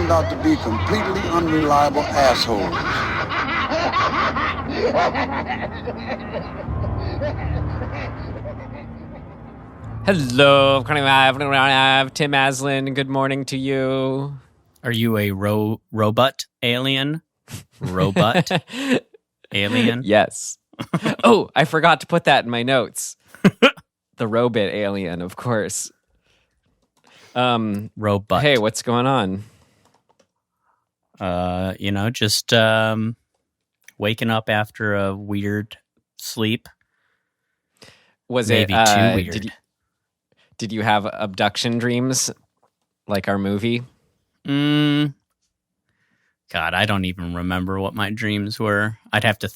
turned out to be completely unreliable assholes. Hello, Tim Aslin. Good morning to you. Are you a robot alien? Robot alien? Yes. Oh, I forgot to put that in my notes. The robot alien, of course. Robot. Hey, what's going on? Just waking up after a weird sleep. Was maybe it too weird? Did you have abduction dreams like our movie? God, I don't even remember what my dreams were. I'd have to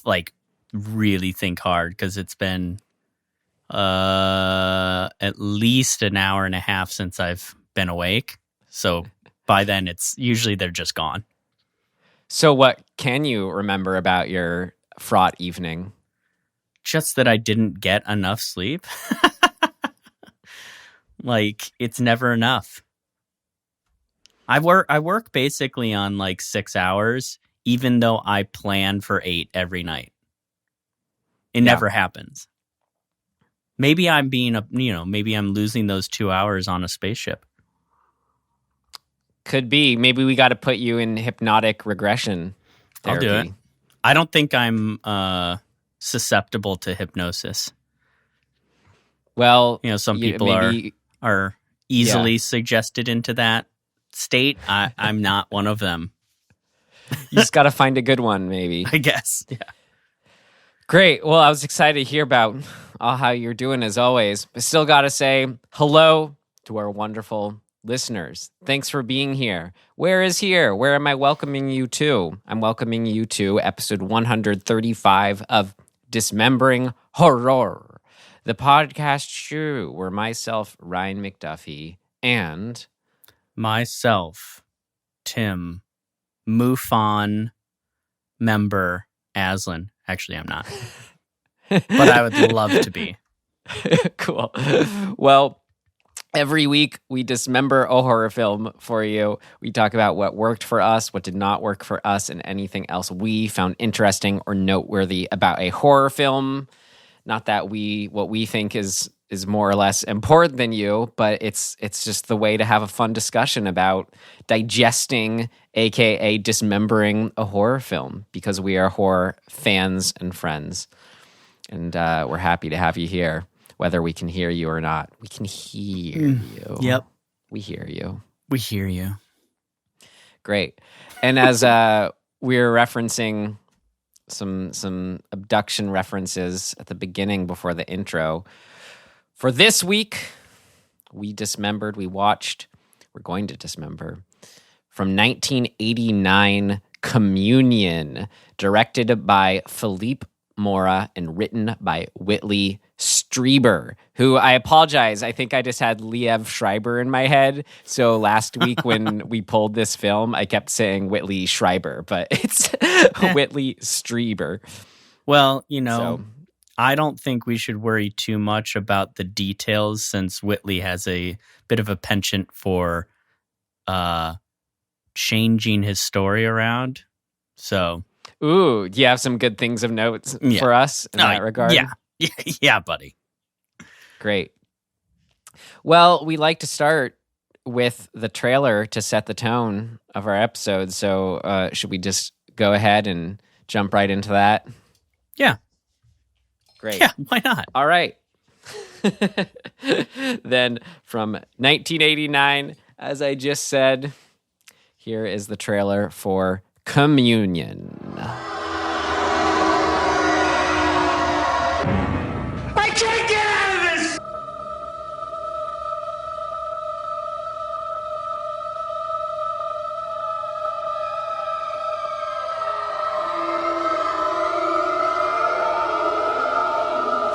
really think hard because it's been at least an hour and a half since I've been awake. So by then it's usually they're just gone. So what can you remember about your fraught evening? Just that I didn't get enough sleep. It's never enough. I work basically on 6 hours, even though I plan for 8 every night. It never happens. Maybe I'm maybe I'm losing those 2 hours on a spaceship. Could be. Maybe we got to put you in hypnotic regression therapy. I'll do it. I don't think I'm susceptible to hypnosis. Well, some people are easily suggested into that state. I'm not one of them. You just got to find a good one, maybe. I guess. Yeah. Great. Well, I was excited to hear about how you're doing as always. But still got to say hello to our wonderful listeners. Thanks for being here. Where is here? Where am I welcoming you to? I'm welcoming you to episode 135 of Dismembering Horror, the podcast show where myself, Ryan McDuffie, and myself, Tim, MUFON member Aslin. Actually, I'm not. But I would love to be. Cool. Well, every week we dismember a horror film for you. We talk about what worked for us, what did not work for us, and anything else we found interesting or noteworthy about a horror film. Not that what we think is more or less important than you, but it's just the way to have a fun discussion about digesting, aka dismembering a horror film, because we are horror fans and friends. And we're happy to have you here, whether we can hear you or not. We can hear you. Yep. We hear you. We hear you. Great. And as we're referencing some abduction references at the beginning before the intro, for this week, we're going to dismember from 1989, Communion, directed by Philippe Mora and written by Whitley Strieber, who, I apologize, I think I just had Liev Schreiber in my head. So last week when we pulled this film, I kept saying Whitley Schreiber, but it's Whitley Strieber. Well, I don't think we should worry too much about the details since Whitley has a bit of a penchant for changing his story around. So, ooh, do you have some good things of notes for us in that regard? Yeah, buddy. Great. Well, we like to start with the trailer to set the tone of our episode. So, should we just go ahead and jump right into that? Yeah. Great. Yeah, why not? All right. Then from 1989, as I just said, here is the trailer for Communion. I can't get out of this!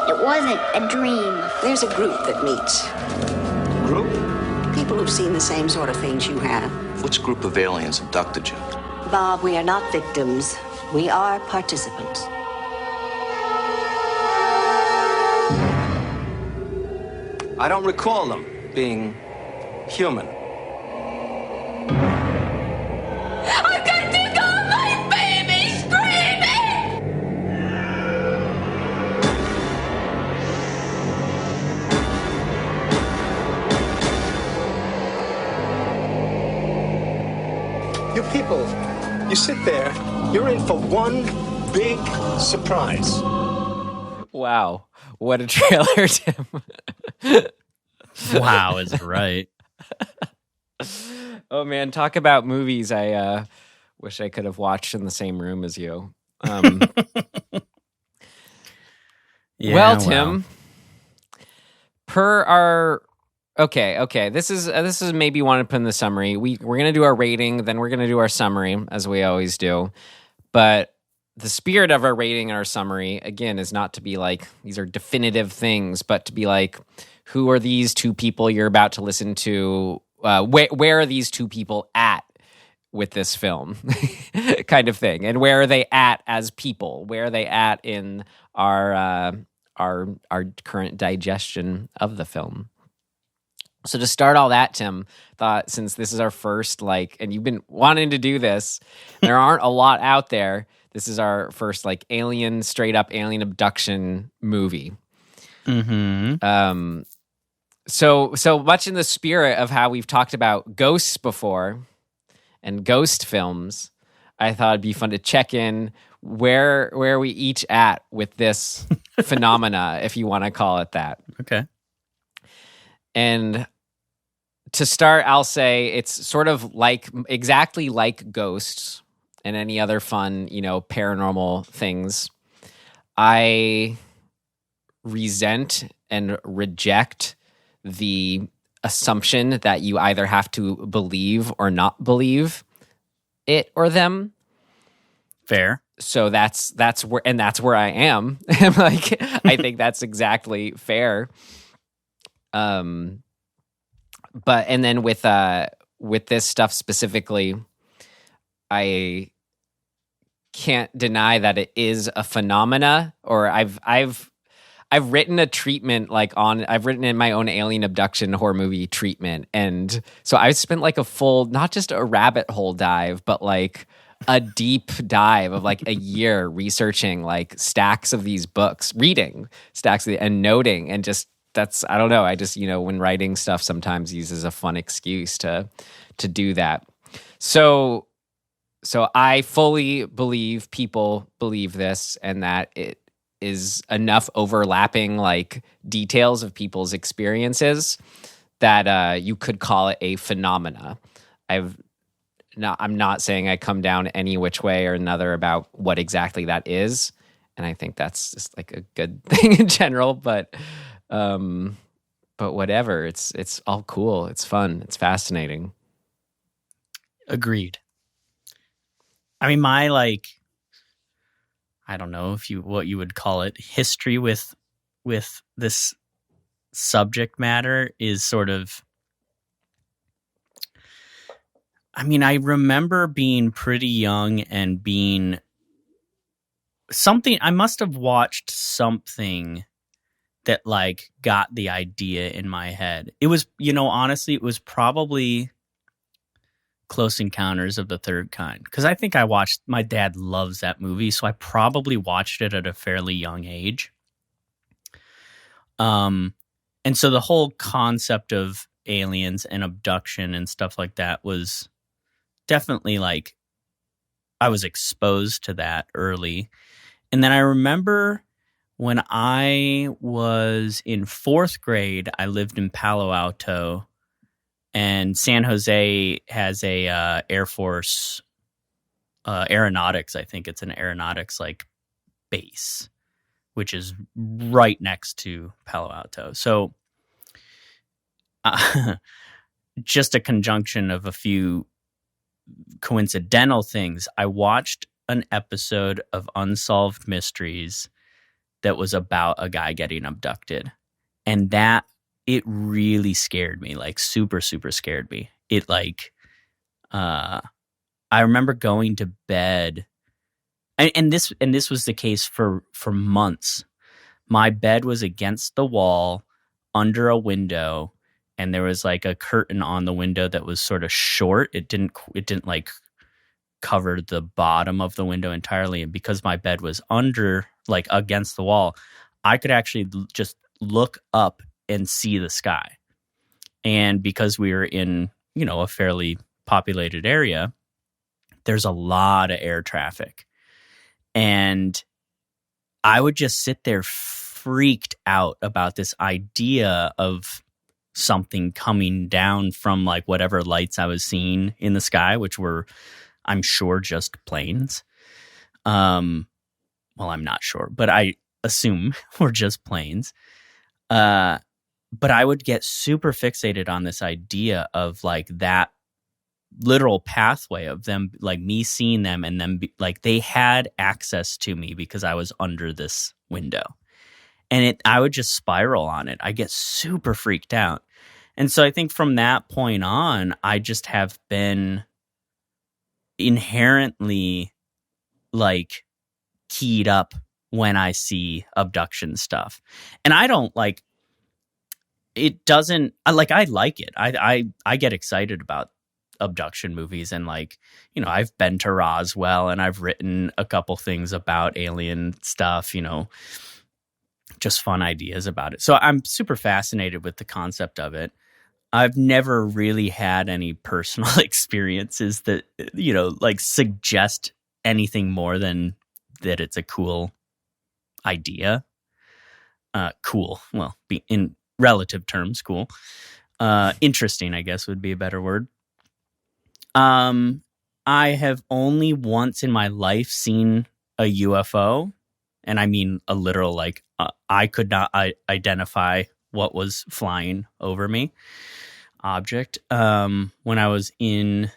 It wasn't a dream. There's a group that meets. Group? People who've seen the same sort of things you have. Which group of aliens abducted you? Bob, we are not victims. We are participants. I don't recall them being human. you sit there, you're in for one big surprise. Wow. What a trailer, Tim. Wow, is right. Oh, man. Talk about movies I wish I could have watched in the same room as you. Well, Tim, per our... Okay. This is maybe want to put in the summary. We're going to do our rating, then we're going to do our summary, as we always do. But the spirit of our rating and our summary, again, is not to be like, these are definitive things, but to be like, who are these two people you're about to listen to? Where are these two people at with this film? Kind of thing. And where are they at as people? Where are they at in our current digestion of the film? So to start all that, Tim, thought since this is our first, and you've been wanting to do this, there aren't a lot out there. This is our first, straight up alien abduction movie. Mm-hmm. So much in the spirit of how we've talked about ghosts before and ghost films, I thought it'd be fun to check in where are we each at with this phenomena, if you want to call it that. Okay. And to start, I'll say it's sort of exactly like ghosts and any other fun, paranormal things. I resent and reject the assumption that you either have to believe or not believe it or them. Fair. So that's where I am. I think that's exactly fair. But and then with this stuff specifically, I can't deny that it is a phenomena, or I've written a treatment I've written in my own alien abduction horror movie treatment, and so I've spent a full, not just a rabbit hole dive, but a deep dive of a year researching stacks of these books, reading stacks and noting, and just I don't know. I just, when writing stuff sometimes uses a fun excuse to do that. So I fully believe people believe this, and that it is enough overlapping details of people's experiences that you could call it a phenomena. I'm not saying I come down any which way or another about what exactly that is, and I think that's just a good thing in general, but whatever, it's all cool. It's fun. It's fascinating. Agreed. I mean, my I don't know what you would call it, history with this subject matter is sort of, I mean, I remember being pretty young and being something, I must have watched something that got the idea in my head. It was, honestly, it was probably Close Encounters of the Third Kind. Because I think my dad loves that movie, so I probably watched it at a fairly young age. And so the whole concept of aliens and abduction and stuff like that was definitely I was exposed to that early. And then I remember when I was in 4th grade, I lived in Palo Alto, and San Jose has a Air Force aeronautics. I think it's an aeronautics base, which is right next to Palo Alto. So just a conjunction of a few coincidental things. I watched an episode of Unsolved Mysteries that was about a guy getting abducted. And it really scared me, super, super scared me. It I remember going to bed, and this was the case for months. My bed was against the wall under a window, and there was a curtain on the window that was sort of short. It didn't cover the bottom of the window entirely, and because my bed was under against the wall, I could actually just look up and see the sky. And because we were in, a fairly populated area, there's a lot of air traffic. And I would just sit there freaked out about this idea of something coming down from like whatever lights I was seeing in the sky, which were, I'm sure, just planes. Well, I'm not sure, but I assume were just planes. But I would get super fixated on this idea of like that literal pathway of them, like me seeing them and then like they had access to me because I was under this window. And I would just spiral on it. I get super freaked out. And so I think from that point on, I just have been inherently like keyed up when I see abduction stuff. And I don't like, it doesn't, I like it. I get excited about abduction movies, and like, you know, I've been to Roswell and I've written a couple things about alien stuff, you know, just fun ideas about it. So I'm super fascinated with the concept of it. I've never really had any personal experiences that, you know, like suggest anything more than that it's a cool idea. Cool. Well, in relative terms, cool. Interesting, I guess, would be a better word. I have only once in my life seen a UFO, and I mean a literal, like, I could not identify what was flying over me object. When I was in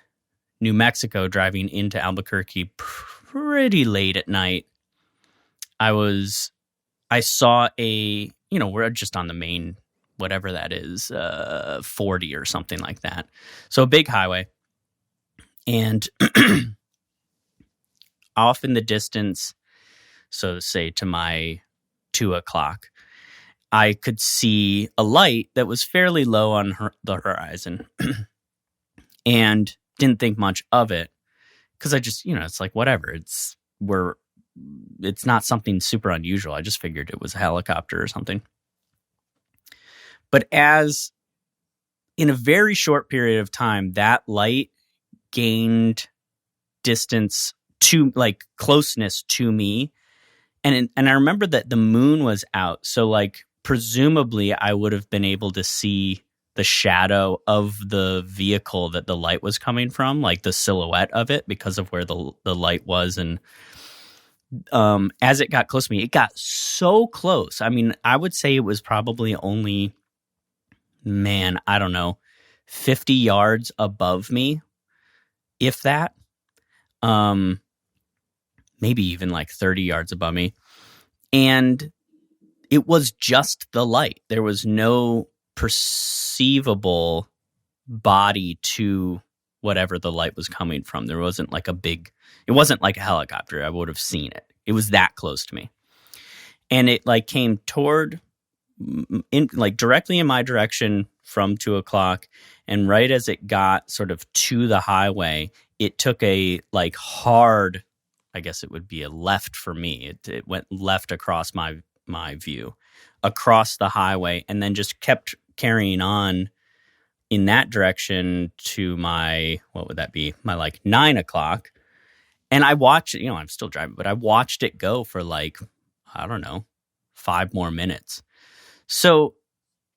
New Mexico driving into Albuquerque pretty late at night, I saw a, you know, we're just on the main, whatever that is, 40 or something like that. So a big highway. And off in the distance, so say to my 2 o'clock, I could see a light that was fairly low on the horizon and didn't think much of it because I just, you know, it's like, whatever. It's not something super unusual. I just figured it was a helicopter or something. But as in a very short period of time, that light gained distance to, like, closeness to me. And I remember that the moon was out. So, like, presumably I would have been able to see the shadow of the vehicle that the light was coming from, like the silhouette of it, because of where the light was. And as it got close to me, it got so close. I mean, I would say it was probably only, I don't know, 50 yards above me, if that. Maybe even like 30 yards above me. And it was just the light. There was no perceivable body to whatever the light was coming from. There wasn't like it wasn't like a helicopter. I would have seen it. It was that close to me. And it like came directly in my direction from 2 o'clock. And right as it got sort of to the highway, it took a like hard, I guess it would be a left for me. It went left across my view, across the highway, and then just kept carrying on in that direction to my, what would that be? My like 9 o'clock. And I watched it, you know, I'm still driving, but I watched it go for like, I don't know, 5 more minutes. So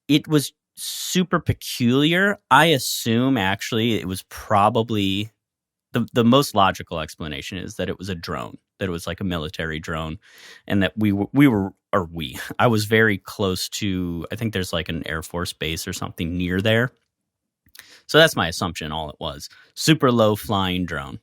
it was super peculiar. I assume actually it was probably the most logical explanation is that it was a drone, that it was like a military drone, and that I was very close to, I think there's like an Air Force base or something near there. So that's my assumption, all it was. Super low flying drone.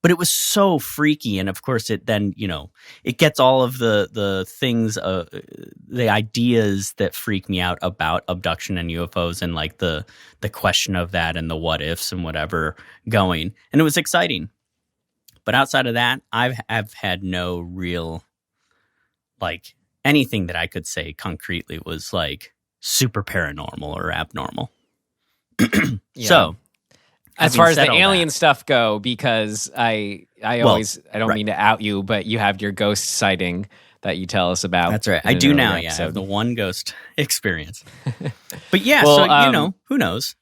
But it was so freaky, and of course it then, you know, it gets all of the things, the ideas that freak me out about abduction and UFOs, and like the question of that and the what ifs and whatever going, and it was exciting. But outside of that, I've had no real, like, anything that I could say concretely was like super paranormal or abnormal. Yeah. So. As far as the alien stuff go, because I don't mean to out you, but you have your ghost sighting that you tell us about. That's right. I do now, yeah. I have the one ghost experience. But yeah, well, so, you know, who knows?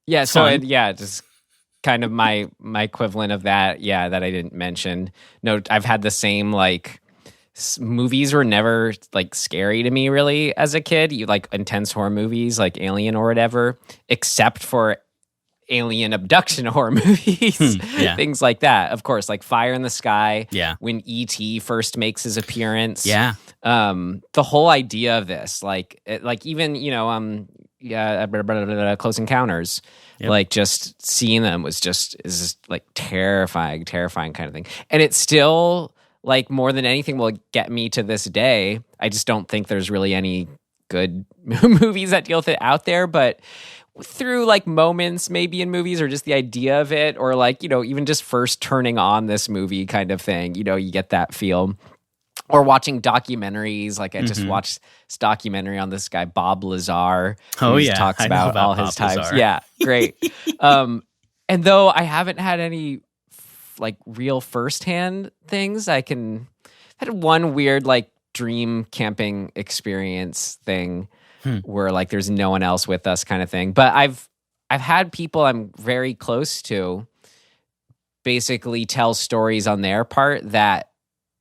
Yeah, so, just kind of my equivalent of that. Yeah, that I didn't mention. No, I've had the same like movies were never like scary to me really as a kid. You like intense horror movies like Alien or whatever, except for alien abduction horror movies, things like that. Of course, like Fire in the Sky. Yeah, when E.T. first makes his appearance. Yeah, the whole idea of this, like even Close Encounters. Yep. Like just seeing them is just like terrifying kind of thing. And it's still like more than anything will get me to this day. I just don't think there's really any good movies that deal with it out there. But through like moments maybe in movies or just the idea of it or like, even just first turning on this movie kind of thing, you get that feel. Or watching documentaries, like I just watched this documentary on this guy Bob Lazar. Who talks about all his times. Yeah, great. And though I haven't had any like real firsthand things, I had one weird like dream camping experience thing where like there's no one else with us kind of thing. But I've had people I'm very close to basically tell stories on their part that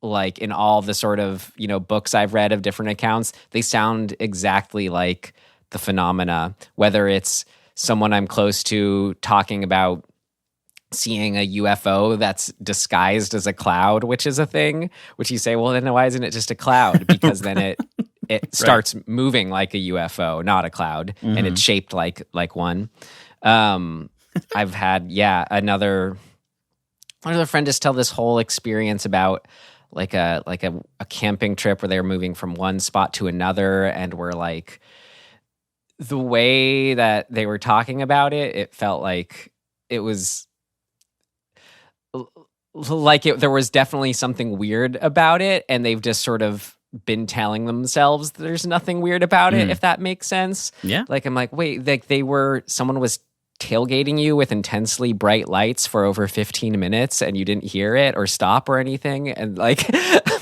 like in all the sort of, books I've read of different accounts, they sound exactly like the phenomena, whether it's someone I'm close to talking about seeing a UFO that's disguised as a cloud, which is a thing, which you say, well, then why isn't it just a cloud? Because then it starts moving like a UFO, not a cloud, and it's shaped like one. I've had, another friend just tell this whole experience about like a camping trip where they were moving from one spot to another, and were like the way that they were talking about it, it felt like it was like there was definitely something weird about it, and they've just sort of been telling themselves there's nothing weird about it, if that makes sense. Yeah. Like I'm like, wait, like someone was tailgating you with intensely bright lights for over 15 minutes and you didn't hear it or stop or anything, and like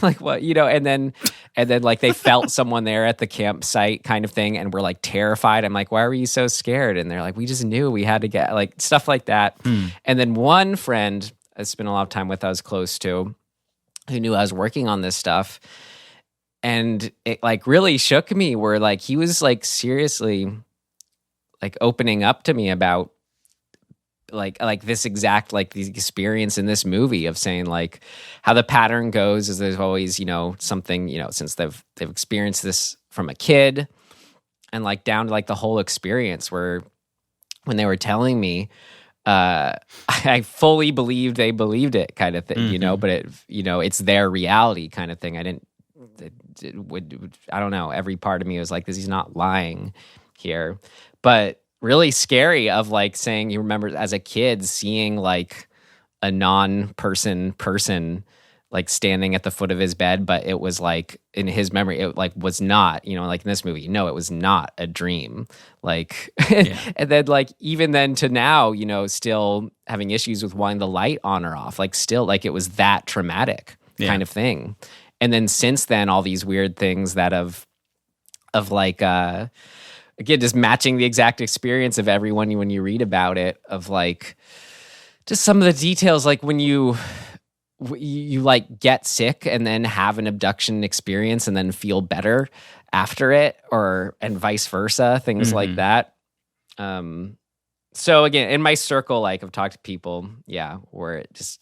like what, and then like they felt someone there at the campsite kind of thing and were like terrified. I'm like, why were you so scared? And they're like, we just knew we had to get, like, stuff like that. And then one friend I spent a lot of time with, I was close to, who knew I was working on this stuff, and it like really shook me, where like he was like seriously like opening up to me about like this exact like the experience in this movie of saying like how the pattern goes is there's always something since they've experienced this from a kid, and like down to like the whole experience where when they were telling me I fully believed they believed it kind of thing, but it it's their reality kind of thing. I don't know, every part of me was like, this, he's not lying here. But really scary of like saying, you remember as a kid seeing like a non-person like standing at the foot of his bed, but it was like in his memory, it like was not, like in this movie, no, it was not a dream. Like, and then like, even then to now, still having issues with wanting the light on or off, like still like it was that traumatic kind of thing. And then since then, all these weird things that of like, again, just matching the exact experience of everyone when you read about it, of like just some of the details, like when you like get sick and then have an abduction experience and then feel better after it, and vice versa, things like that. So again, in my circle, like I've talked to people, where it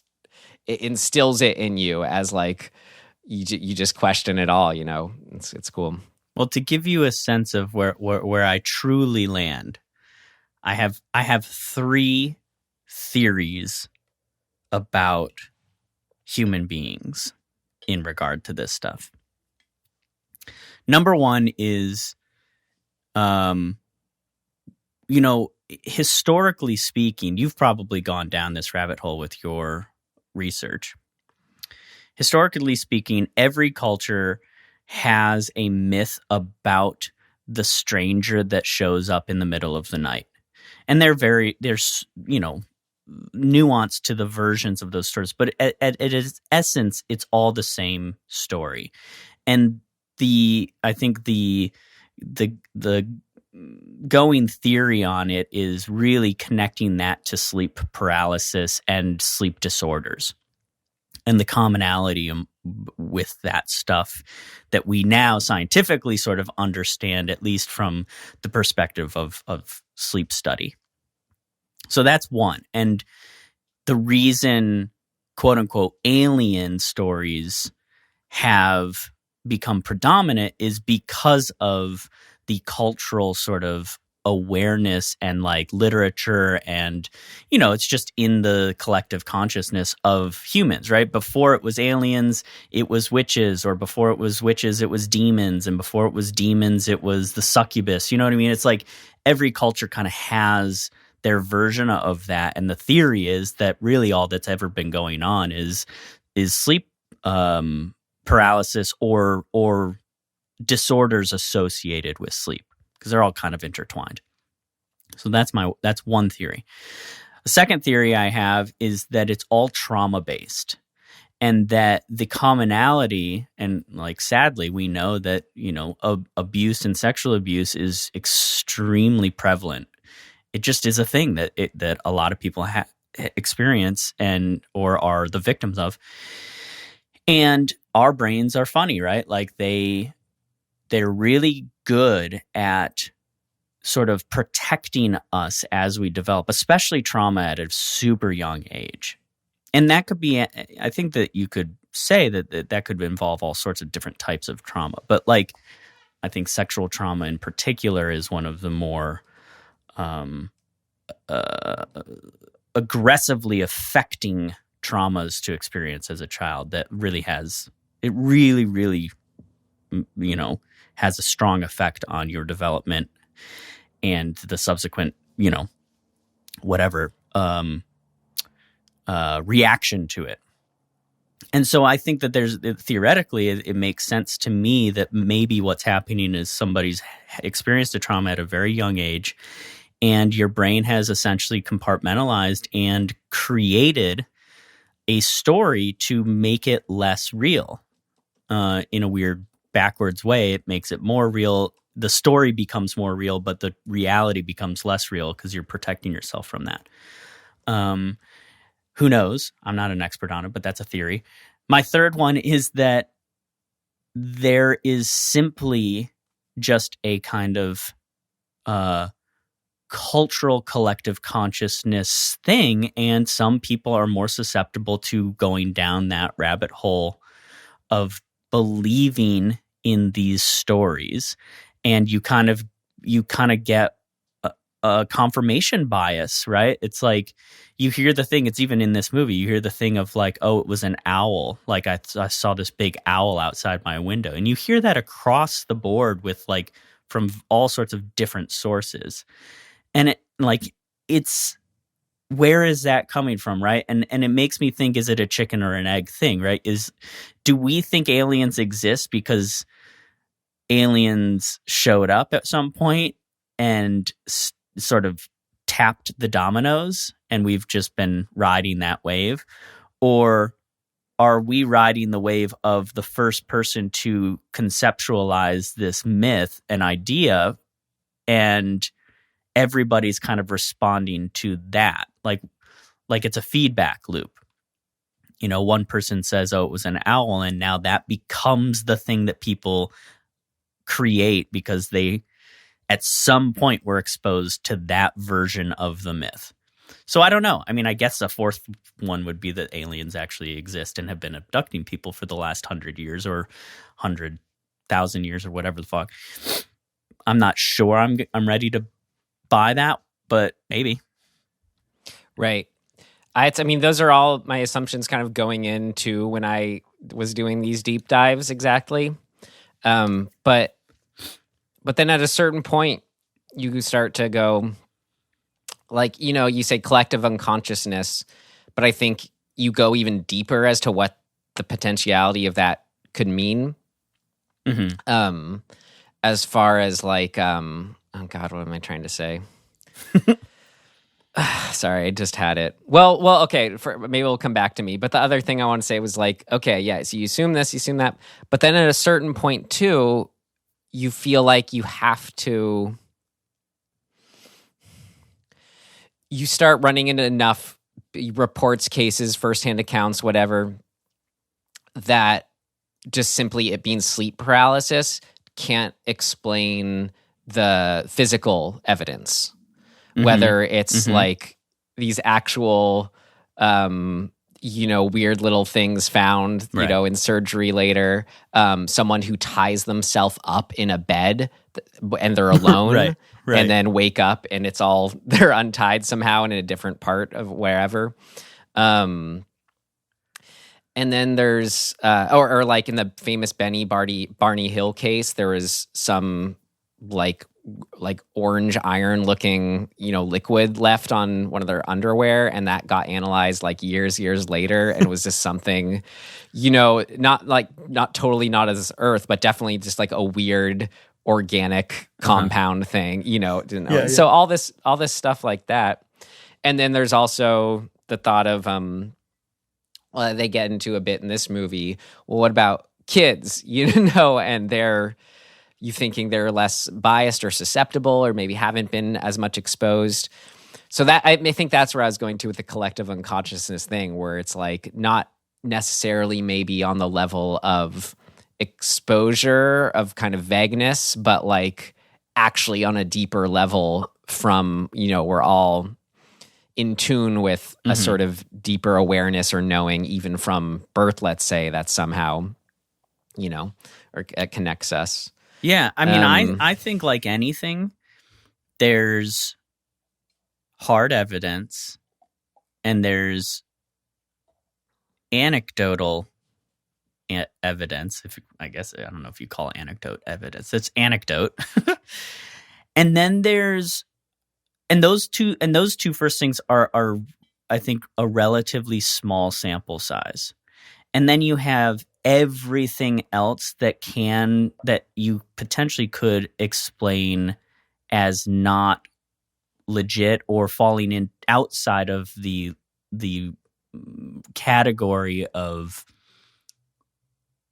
instills it in you as like you just question it all. It's cool. Well, to give you a sense of where I truly land, I have 3 theories about human beings in regard to this stuff. Number 1 is, historically speaking, you've probably gone down this rabbit hole with your research. Historically speaking, every culture has a myth about the stranger that shows up in the middle of the night. And there's nuance to the versions of those stories, but at its essence, it's all the same story. And I think the going theory on it is really connecting that to sleep paralysis and sleep disorders, and the commonality with that stuff that we now scientifically sort of understand, at least from the perspective of sleep study. So that's one. And the reason, quote unquote, alien stories have become predominant is because of the cultural sort of awareness and like literature, and it's just in the collective consciousness of humans, right? Before it was aliens, it was witches, or before it was witches, it was demons, and before it was demons, it was the succubus. You know what I mean? It's like every culture kind of has their version of that, and the theory is that really all that's ever been going on is sleep paralysis or disorders associated with sleep, because they're all kind of intertwined. So that's one theory. The second theory I have is that it's all trauma based, and that the commonality, and like sadly we know that abuse and sexual abuse is extremely prevalent. It just is a thing that a lot of people experience or are the victims of. And our brains are funny, right? Like they're really good at sort of protecting us as we develop, especially trauma at a super young age. And that could be, I think that you could say that could involve all sorts of different types of trauma. But like, I think sexual trauma in particular is one of the more aggressively affecting traumas to experience as a child, that really has a strong effect on your development and the subsequent reaction to it. And so I think that theoretically it makes sense to me that maybe what's happening is somebody's experienced a trauma at a very young age, and your brain has essentially compartmentalized and created a story to make it less real. In a weird backwards way, it makes it more real. The story becomes more real, but the reality becomes less real because you're protecting yourself from that. Who knows? I'm not an expert on it, but that's a theory. My third one is that there is simply just a kind of cultural collective consciousness thing, and some people are more susceptible to going down that rabbit hole of believing in these stories, and you kind of get a confirmation bias, right? It's like you hear the thing, it's even in this movie, you hear the thing of like, oh, it was an owl, like I saw this big owl outside my window, and you hear that across the board with like from all sorts of different sources. And it's where is that coming from, right? And it makes me think, is it a chicken or an egg thing, right? Do we think aliens exist because aliens showed up at some point and sort of tapped the dominoes and we've just been riding that wave? Or are we riding the wave of the first person to conceptualize this myth, an idea, and everybody's kind of responding to that, like it's a feedback loop. One person says, oh, it was an owl, and now that becomes the thing that people create because they at some point were exposed to that version of the myth. So I don't know. I mean, I guess a fourth one would be that aliens actually exist and have been abducting people for the last 100 years or 100,000 years or whatever the fuck. I'm not sure I'm ready to buy that, but maybe. Right. I mean, those are all my assumptions kind of going into when I was doing these deep dives exactly. But then at a certain point, you start to go, like, you say collective unconsciousness, but I think you go even deeper as to what the potentiality of that could mean. Mm-hmm. As far as like, oh God, what am I trying to say? Sorry, I just had it. Well, okay. Maybe it'll come back to me. But the other thing I want to say was like, okay, yeah. So you assume this, you assume that, but then at a certain point too, you feel like you have to you start running into enough reports, cases, firsthand accounts, whatever, that just simply it being sleep paralysis can't explain the physical evidence. Whether it's like these actual, weird little things found, in surgery later, someone who ties themselves up in a bed and they're alone. Right. And then wake up and they're untied somehow in a different part of wherever. And then there's, or like in the famous Barney Hill case, there was some like orange iron looking, liquid left on one of their underwear. And that got analyzed like years later. And it was just something, not totally not as earth, but definitely just like a weird organic compound thing, So all this stuff like that. And then there's also the thought of, they get into a bit in this movie. Well, what about kids, and you thinking they're less biased or susceptible or maybe haven't been as much exposed. So that I think that's where I was going to with the collective unconsciousness thing, where it's like not necessarily maybe on the level of exposure of kind of vagueness, but like actually on a deeper level from, we're all in tune with a sort of deeper awareness or knowing even from birth, let's say, that somehow, or it connects us. Yeah. I mean, I think like anything, there's hard evidence and there's anecdotal evidence. I don't know if you call anecdote evidence. It's anecdote. And then those two first things are I think a relatively small sample size. And then you have everything else that you potentially could explain as not legit or falling in outside of the category of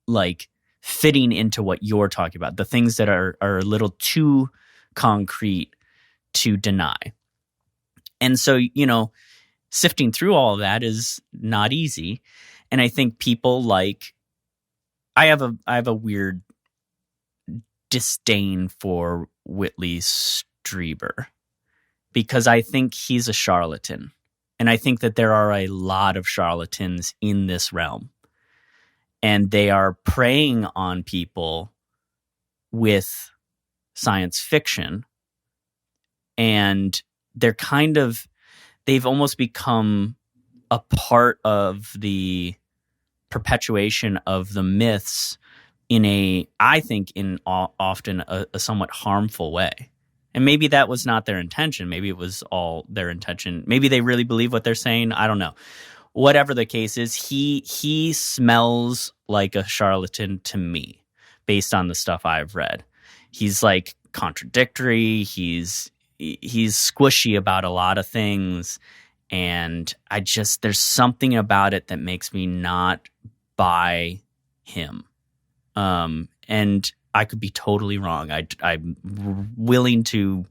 like fitting into what you're talking about, the things that are a little too concrete to deny. And so, sifting through all of that is not easy. And I think people I have a weird disdain for Whitley Strieber because I think he's a charlatan. And I think that there are a lot of charlatans in this realm. And they are preying on people with science fiction. And they've almost become a part of the perpetuation of the myths often a somewhat harmful way. And maybe that was not their intention. Maybe it was all their intention. Maybe they really believe what they're saying. I don't know. Whatever the case is, he smells like a charlatan to me based on the stuff I've read. He's like contradictory. He's squishy about a lot of things. And there's something about it that makes me not buy him. And I could be totally wrong. I'm willing to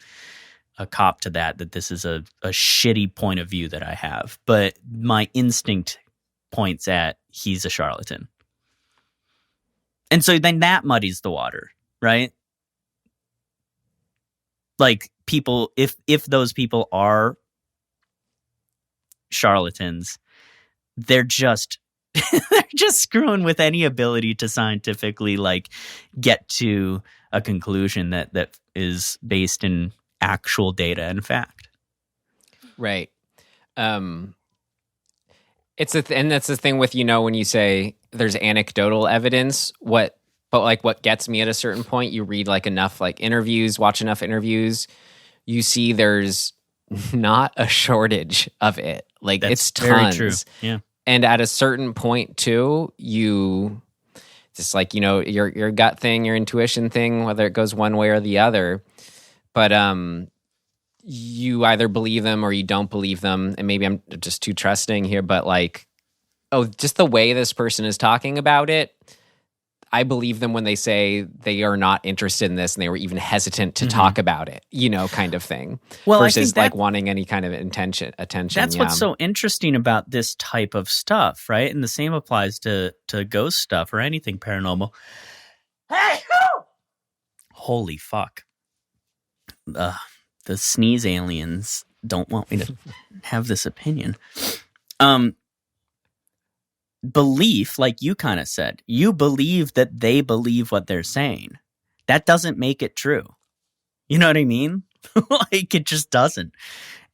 cop to that this is a shitty point of view that I have. But my instinct points at he's a charlatan. And so then that muddies the water, right? Like people, if those people are charlatans, they're just screwing with any ability to scientifically like get to a conclusion that is based in actual data and fact. Right. And that's the thing with, when you say there's anecdotal evidence, what gets me at a certain point, you read like enough like interviews, watch enough interviews, you see there's not a shortage of it. Like it's tons. Very true. Yeah. And at a certain point too, you just like, your gut thing, your intuition thing, whether it goes one way or the other, but you either believe them or you don't believe them. And maybe I'm just too trusting here, but like, just the way this person is talking about it, I believe them when they say they are not interested in this and they were even hesitant to talk about it, kind of thing. Well, I versus think like wanting any kind of attention. That's what's so interesting about this type of stuff, right? And the same applies to ghost stuff or anything paranormal. Holy fuck. The sneeze aliens don't want me to have this opinion. Belief, like you kind of said, you believe that they believe what they're saying. That doesn't make it true. You know what I mean? Like, it just doesn't.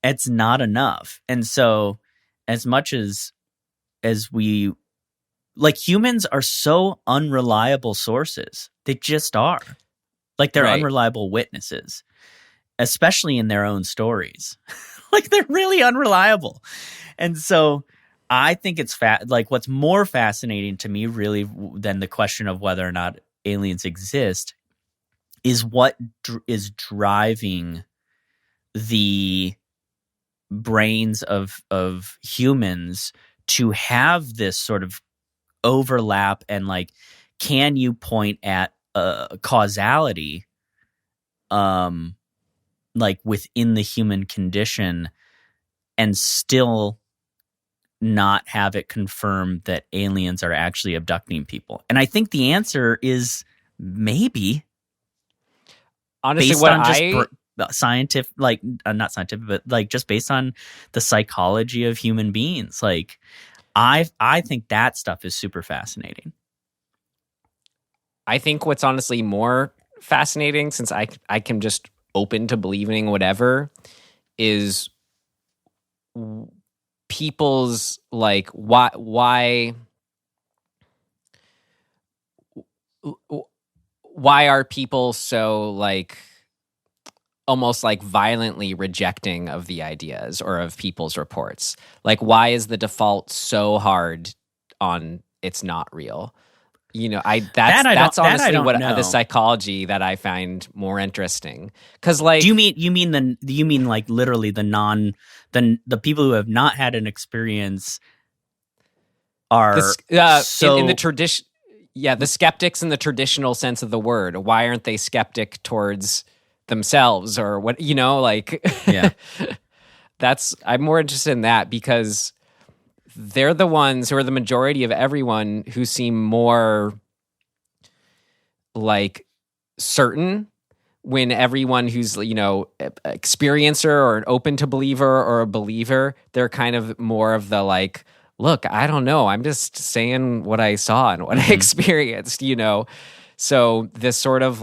It's not enough. And so, as much as we, like, humans are so unreliable sources. They just are. Like, they're unreliable witnesses, especially in their own stories. Like, they're really unreliable. And so I think it's like, what's more fascinating to me really than the question of whether or not aliens exist is what is driving the brains of humans to have this sort of overlap, and like, can you point at causality like within the human condition and still not have it confirmed that aliens are actually abducting people? And I think the answer is maybe. Honestly, based what on just scientific, like not scientific, but like just based on the psychology of human beings. Like, I think that stuff is super fascinating. I think what's honestly more fascinating, since I can just open to believing whatever, is people's like why are people so like almost like violently rejecting of the ideas or of people's reports? Like, why is the default so hard on it's not real? That's honestly what the psychology that I find more interesting. Because like, you mean like literally the people who have not had an experience are in the tradition. Yeah, the skeptics in the traditional sense of the word. Why aren't they skeptic towards themselves or what? Like, yeah. I'm more interested in that because they're the ones who are the majority of everyone who seem more like certain, when everyone who's, experiencer or an open to believer or a believer, they're kind of more of the like, look, I don't know, I'm just saying what I saw and what I experienced, So this sort of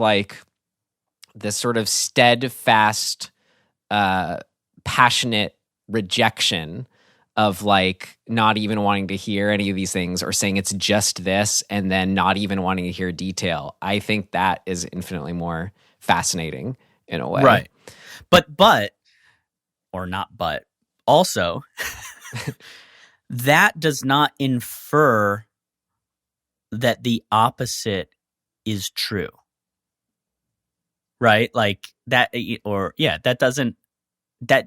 steadfast, passionate rejection of like not even wanting to hear any of these things or saying it's just this and then not even wanting to hear detail. I think that is infinitely more fascinating in a way. Right. But also that does not infer that the opposite is true. Right? Like that, that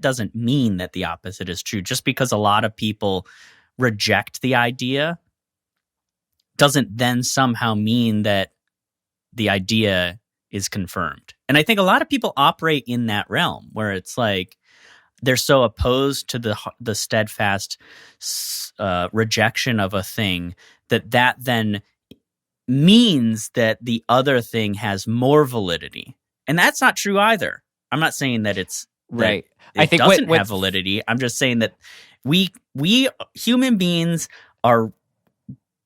doesn't mean that the opposite is true. Just because a lot of people reject the idea doesn't then somehow mean that the idea is confirmed. And I think a lot of people operate in that realm where it's like they're so opposed to the steadfast rejection of a thing that then means that the other thing has more validity. And that's not true either. I'm not saying that it's right. I think doesn't have validity. I'm just saying that we human beings are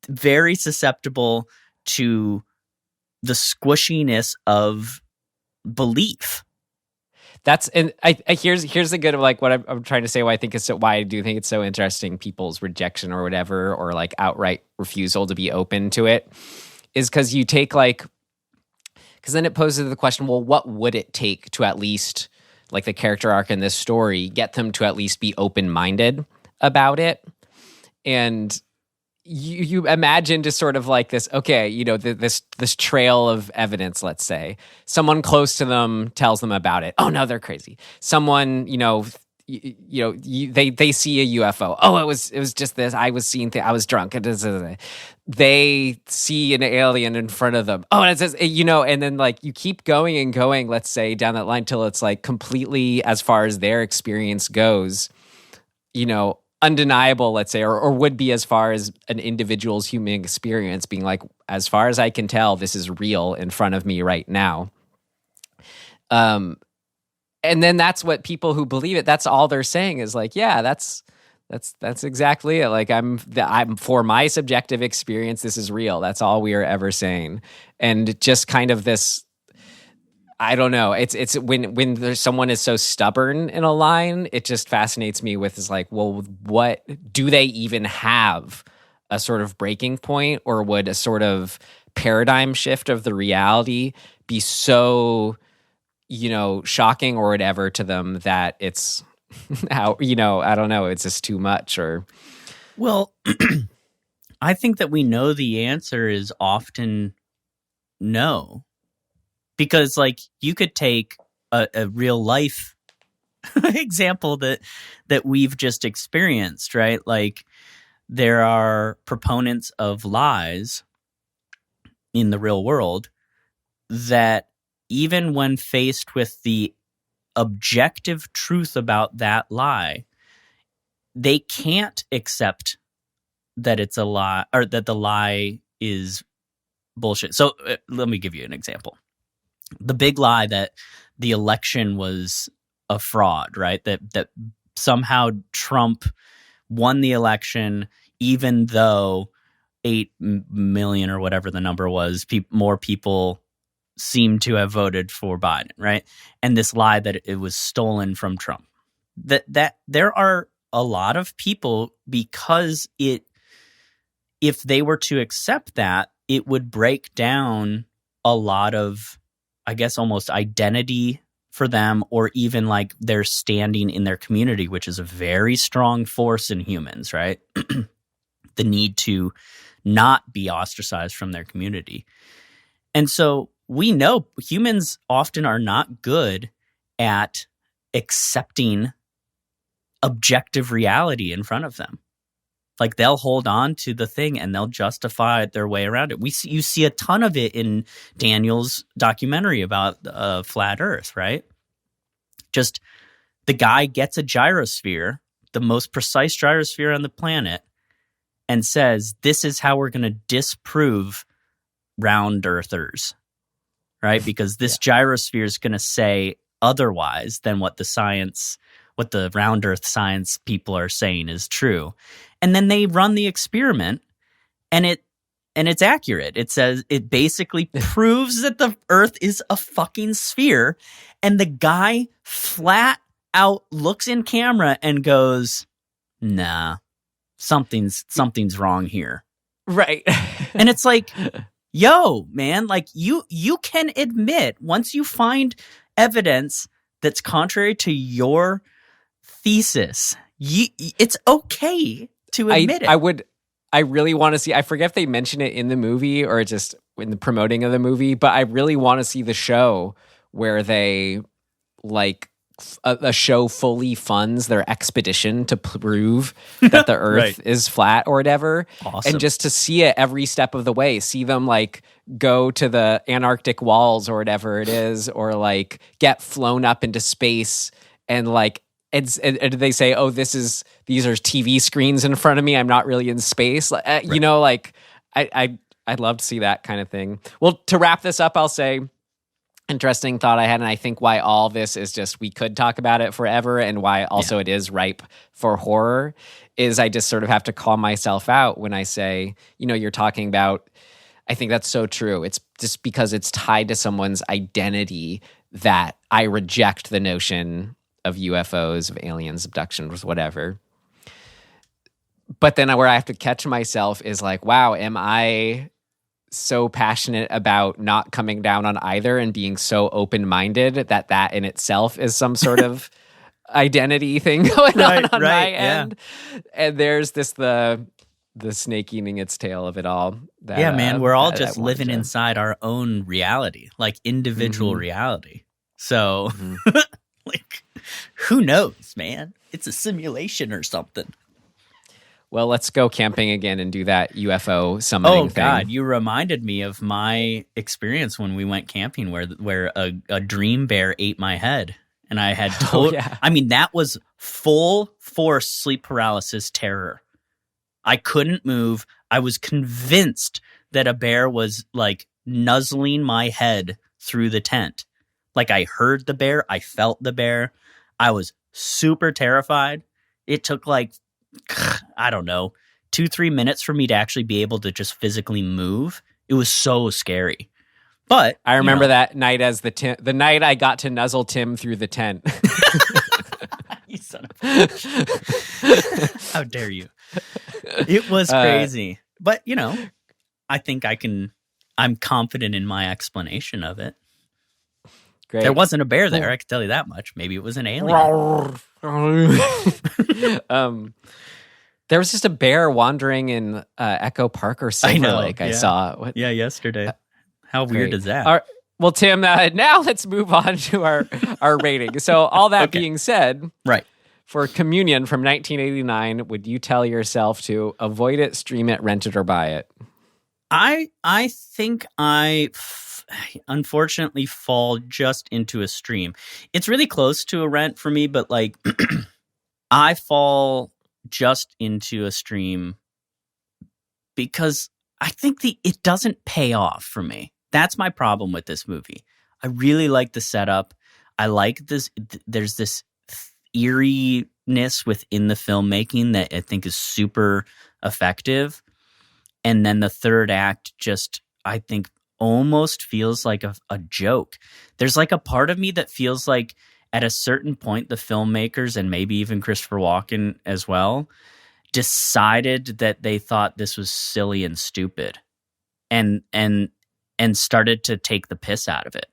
very susceptible to the squishiness of belief. Here's the good of like what I'm trying to say. Why I do think it's so interesting. People's rejection or whatever, or like outright refusal to be open to it, is because you take because then it poses the question: well, what would it take to at least, like the character arc in this story, get them to at least be open-minded about it? And you imagine just sort of like this, okay, this trail of evidence, let's say. Someone close to them tells them about it. Oh, no, they're crazy. Someone, they see a UFO. Oh, it was just this. I was seeing I was drunk. They see an alien in front of them. Oh, and it says, and then like you keep going and going, let's say down that line till it's like completely, as far as their experience goes, undeniable, let's say, or would be as far as an individual's human experience being like, as far as I can tell, this is real in front of me right now. And then that's what people who believe it, that's all they're saying is like, yeah, that's exactly it. Like I'm for my subjective experience, this is real. That's all we are ever saying. And just kind of this, I don't know. It's when there's someone is so stubborn in a line, it just fascinates me with is like, well, what do they even have a sort of breaking point, or would a sort of paradigm shift of the reality be so shocking or whatever to them that it's how, I don't know, it's just too much? Or well, I think that we know the answer is often no, because like you could take a real life example that we've just experienced, right? Like there are proponents of lies in the real world that even when faced with the objective truth about that lie, they can't accept that it's a lie or that the lie is bullshit. So let me give you an example. The big lie that the election was a fraud, right? That somehow Trump won the election, even though 8 million or whatever the number was, more people seem to have voted for Biden, right? And this lie that it was stolen from Trump. That there are a lot of people, because if they were to accept that, it would break down a lot of, I guess, almost identity for them, or even like their standing in their community, which is a very strong force in humans, right? The need to not be ostracized from their community. And so we know humans often are not good at accepting objective reality in front of them. Like they'll hold on to the thing and they'll justify their way around it. You see a ton of it in Daniel's documentary about flat Earth, right? Just the guy gets a gyrosphere, the most precise gyrosphere on the planet, and says, this is how we're going to disprove round earthers. Right? Because this gyrosphere is going to say otherwise than what the round earth science people are saying is true. And then they run the experiment and it's accurate. It says it basically proves that the earth is a fucking sphere. And the guy flat out looks in camera and goes, nah, something's wrong here. Right. And it's like, yo, man, like you can admit once you find evidence that's contrary to your thesis, it's okay to admit it. I really want to see, I forget if they mention it in the movie or just in the promoting of the movie, but I really want to see the show where they like a show fully funds their expedition to prove that the earth right. is flat or whatever. Awesome. And just to see it every step of the way, see them like go to the Antarctic walls or whatever it is, or like get flown up into space and like, and they say, oh, these are TV screens in front of me. I'm not really in space. Right. Like I'd love to see that kind of thing. Well, to wrap this up, I'll say, interesting thought I had, and I think why all this is just, we could talk about it forever, and why also it is ripe for horror, is I just sort of have to call myself out when I say, you're talking about, I think that's so true. It's just because it's tied to someone's identity that I reject the notion of UFOs, of aliens, abductions, whatever. But then where I have to catch myself is like, wow, am I so passionate about not coming down on either and being so open-minded that in itself is some sort of identity thing going on my end? And there's the snake eating its tail of it all. That, man, we're all just living inside our own reality, like individual reality. So, like, Who knows, man? It's a simulation or something. Well, let's go camping again and do that UFO summoning thing. Oh God, you reminded me of my experience when we went camping, where a dream bear ate my head, and I had I mean, that was full force sleep paralysis terror. I couldn't move. I was convinced that a bear was like nuzzling my head through the tent. Like I heard the bear, I felt the bear. I was super terrified. It took like, I don't know, 2-3 minutes for me to actually be able to just physically move. It was so scary. But I remember that night as the night I got to nuzzle Tim through the tent. You son of a... How dare you? It was crazy. But, I think I'm confident in my explanation of it. Great. There wasn't a bear there, I can tell you that much. Maybe it was an alien. There was just a bear wandering in Echo Park or Silver Lake. I saw. Yeah, yesterday. How weird is that? Well, Tim, now let's move on to our rating. So all that being said, right. For Communion from 1989, would you tell yourself to avoid it, stream it, rent it, or buy it? I think I unfortunately fall just into a stream. It's really close to a rent for me, but like I fall just into a stream because I think it doesn't pay off for me. That's my problem with this movie. I really like the setup. I like this. There's this eeriness within the filmmaking that I think is super effective. And then the third act just, I think, almost feels like a joke. There's like a part of me that feels like at a certain point, the filmmakers and maybe even Christopher Walken as well decided that they thought this was silly and stupid and started to take the piss out of it.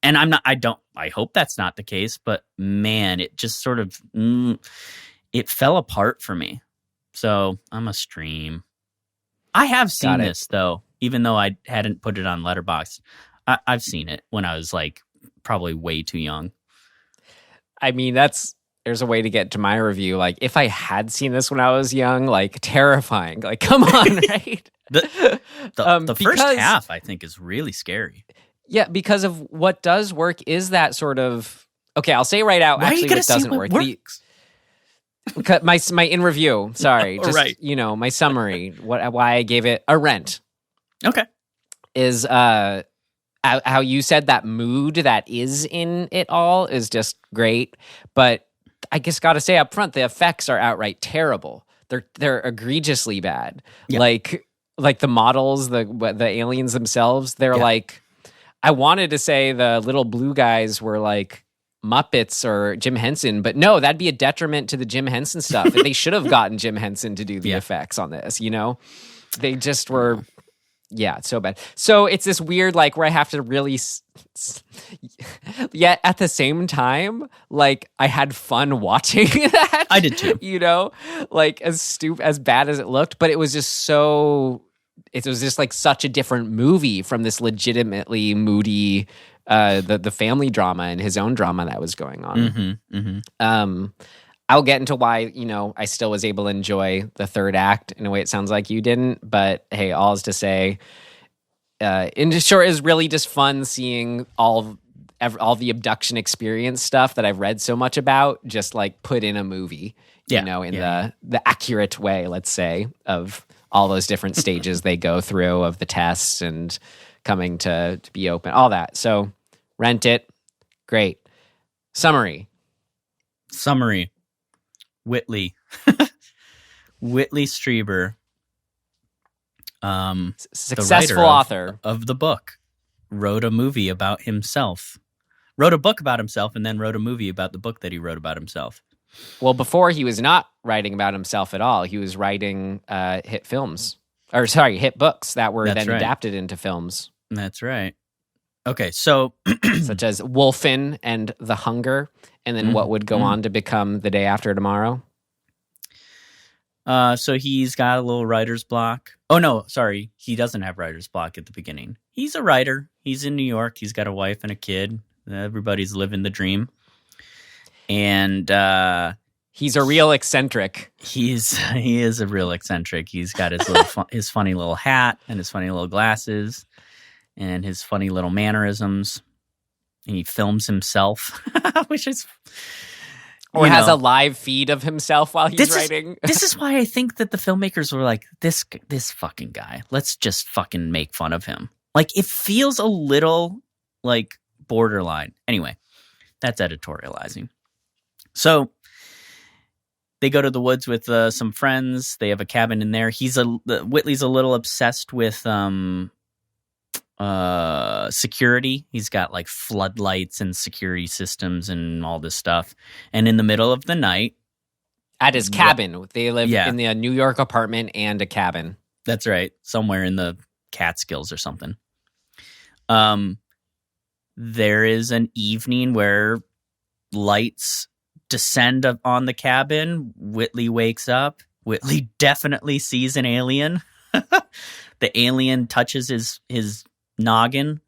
And I hope that's not the case, but man, it just sort of, it fell apart for me. So I'm a stream. I have seen this though, even though I hadn't put it on Letterboxd. I've seen it when I was like probably way too young. I mean, there's a way to get to my review. Like if I had seen this when I was young, like terrifying, like come on, right? The first half I think is really scary. Yeah, because of what does work is that sort of, okay, I'll say right out, actually what doesn't work. My in review, sorry, just, right. My summary, why I gave it a rent. Okay. Is how you said that mood that is in it all is just great, but I just got to say up front, the effects are outright terrible. They're egregiously bad. Yeah. Like the models, the aliens themselves, they're like, I wanted to say the little blue guys were like Muppets or Jim Henson, but no, that'd be a detriment to the Jim Henson stuff. They should have gotten Jim Henson to do the effects on this, They just were, it's so bad. So it's this weird, like, where I have to really, yet at the same time, like, I had fun watching that. I did too. Like, as bad as it looked, but it was just so... It was just like such a different movie from this legitimately moody, the family drama and his own drama that was going on. Mm-hmm, mm-hmm. I'll get into why, I still was able to enjoy the third act in a way it sounds like you didn't. But hey, all is to say, in short, is really just fun seeing all the abduction experience stuff that I've read so much about, just like put in a movie, the accurate way, let's say, of all those different stages they go through of the tests and coming to be open, all that. So rent it. Great. Summary. Whitley. Whitley Strieber. Successful author of the book. Wrote a movie about himself. Wrote a book about himself and then wrote a movie about the book that he wrote about himself. Well, before he was not writing about himself at all. He was writing hit books that were adapted into films. That's right. Okay, so... such as Wolfen and The Hunger, and then what would go on to become The Day After Tomorrow. So he's got a little writer's block. Oh, no, sorry. He doesn't have writer's block at the beginning. He's a writer. He's in New York. He's got a wife and a kid. Everybody's living the dream. And he's a real eccentric. he is a real eccentric. He's got his little his funny little hat and his funny little glasses and his funny little mannerisms. And he films himself, which is or has a live feed of himself while he's writing. This is why I think that the filmmakers were like, this fucking guy, let's just fucking make fun of him. Like, it feels a little like borderline. Anyway, that's editorializing. So they go to the woods with some friends. They have a cabin in there. Whitley's a little obsessed with security. He's got like floodlights and security systems and all this stuff. And in the middle of the night, at his cabin, they live in the New York apartment and a cabin. That's right, somewhere in the Catskills or something. There is an evening where lights descend on the cabin. Whitley wakes up. Whitley definitely sees an alien. The alien touches his noggin.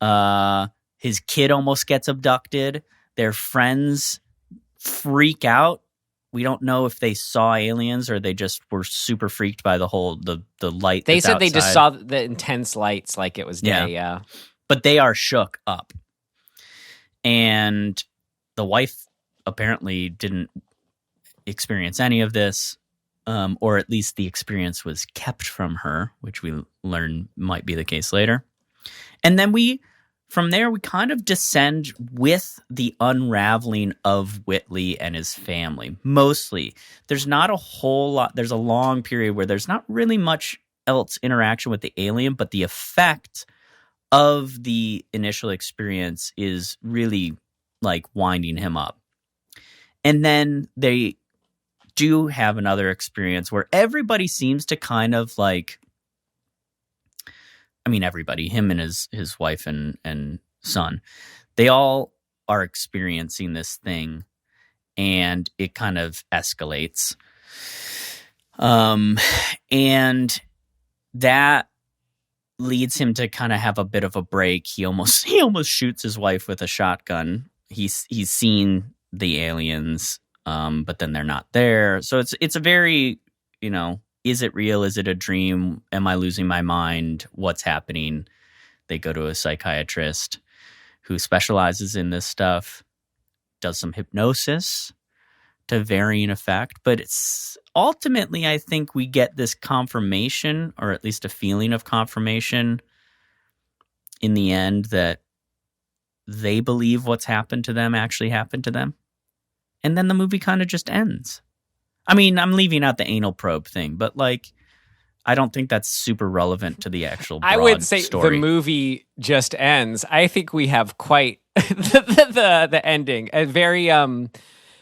His kid almost gets abducted. Their friends freak out. We don't know if they saw aliens or they just were super freaked by the light. They said outside. they just saw the intense lights like it was day. Yeah. But they are shook up. And the wife apparently didn't experience any of this, or at least the experience was kept from her, which we learn might be the case later. And then from there, we kind of descend with the unraveling of Whitley and his family. Mostly. There's not a whole lot. There's a long period where there's not really much else interaction with the alien, but the effect of the initial experience is really like winding him up. And then they do have another experience where everybody seems to kind of like, I mean, everybody, him and his wife and son, they all are experiencing this thing and it kind of escalates. And that leads him to kind of have a bit of a break. He almost shoots his wife with a shotgun. He's seen the aliens, but then they're not there. So it's a very, is it real? Is it a dream? Am I losing my mind? What's happening? They go to a psychiatrist who specializes in this stuff, does some hypnosis to varying effect. But it's ultimately, I think we get this confirmation, or at least a feeling of confirmation in the end, that they believe what's happened to them actually happened to them. And then the movie kind of just ends. I mean, I'm leaving out the anal probe thing, but like, I don't think that's super relevant to the actual broad I would say story. The movie just ends. I think we have quite the ending. A very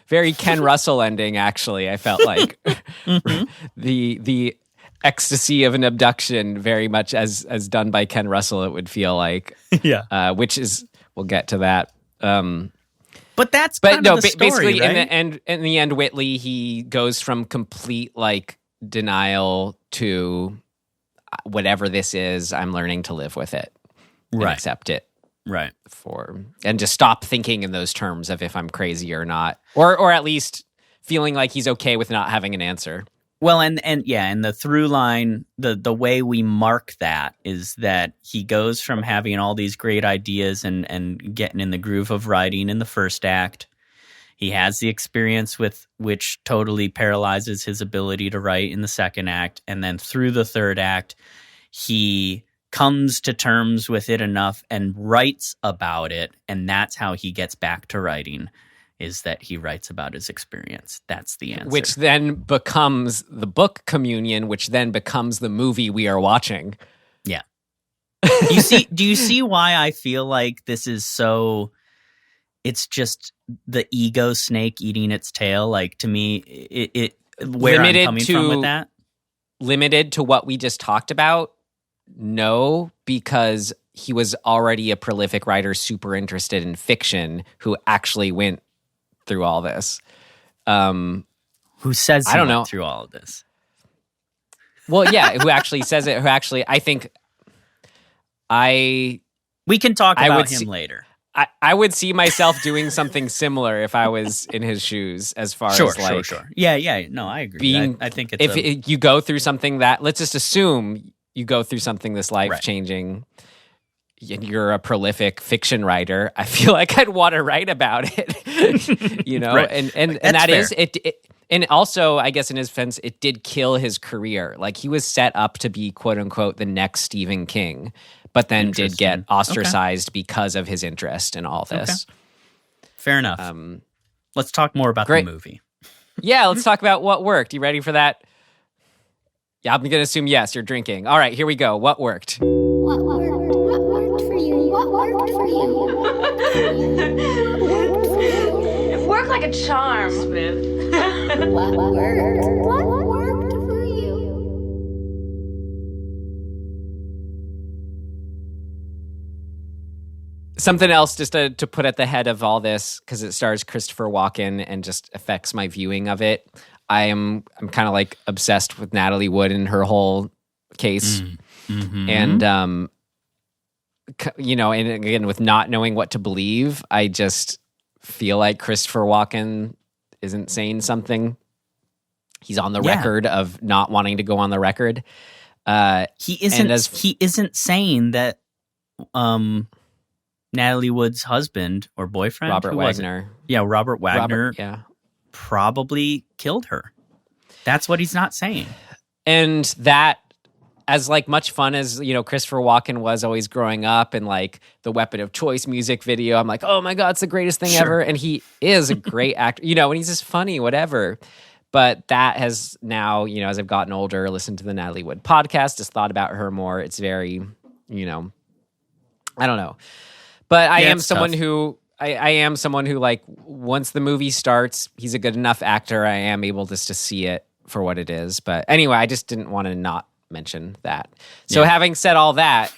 very Ken Russell ending, actually, I felt like. Mm-hmm. The ecstasy of an abduction, very much as done by Ken Russell, it would feel like. Yeah. Which is, we'll get to that. But that's kind of the story, basically right? in the end, Whitley, he goes from complete like denial to whatever this is, I'm learning to live with it, and accept it, right? And just stop thinking in those terms of if I'm crazy or not, or at least feeling like he's okay with not having an answer. Well, and the through line, the way we mark that is that he goes from having all these great ideas and getting in the groove of writing in the first act. He has the experience which totally paralyzes his ability to write in the second act. And then through the third act, he comes to terms with it enough and writes about it. And that's how he gets back to writing, is that he writes about his experience. That's the answer. Which then becomes the book Communion, which then becomes the movie we are watching. Yeah. Do you see why I feel like this is so... It's just the ego snake eating its tail. Like, to me, it where I'm coming from with that. Limited to what we just talked about? No, because he was already a prolific writer, super interested in fiction, who actually went through all this. Who says he went through all of this? Well, yeah, who actually says it, who actually, I think... We can talk about him later. I would see myself doing something similar if I was in his shoes, as far as like sure. Yeah. No, I agree. I think it's if you go through something that, let's just assume you go through something this life changing. And you're a prolific fiction writer. I feel like I'd want to write about it, you know. Right. And that is it. And also, I guess in his defense, it did kill his career. Like he was set up to be quote unquote the next Stephen King, but then did get ostracized because of his interest in all this. Okay. Fair enough. Let's talk more about the movie. Yeah, let's talk about what worked. You ready for that? Yeah, I'm going to assume yes, you're drinking. All right, here we go. What worked? What worked? What worked for you? What worked for you? It worked like a charm, Smith. What worked? What worked for you? Something else just to put at the head of all this, because it stars Christopher Walken and just affects my viewing of it. I'm kind of like obsessed with Natalie Wood and her whole case. Mm-hmm. And, you know, and again, with not knowing what to believe, I just feel like Christopher Walken isn't saying something. He's on the record of not wanting to go on the record. He isn't saying that Natalie Wood's husband or boyfriend, Robert Wagner. Robert Wagner probably killed her. That's what he's not saying. And that, as like much fun as, you know, Christopher Walken was always growing up, and like the Weapon of Choice music video, I'm like, oh my God, it's the greatest thing ever. And he is a great actor, you know, and he's just funny, whatever. But that has now, you know, as I've gotten older, listened to the Natalie Wood podcast, just thought about her more. It's very, you know, I don't know. But I am someone who, I am someone who, like, once the movie starts, he's a good enough actor. I am able just to see it for what it is. But anyway, I just didn't want to not mention that. So having said all that,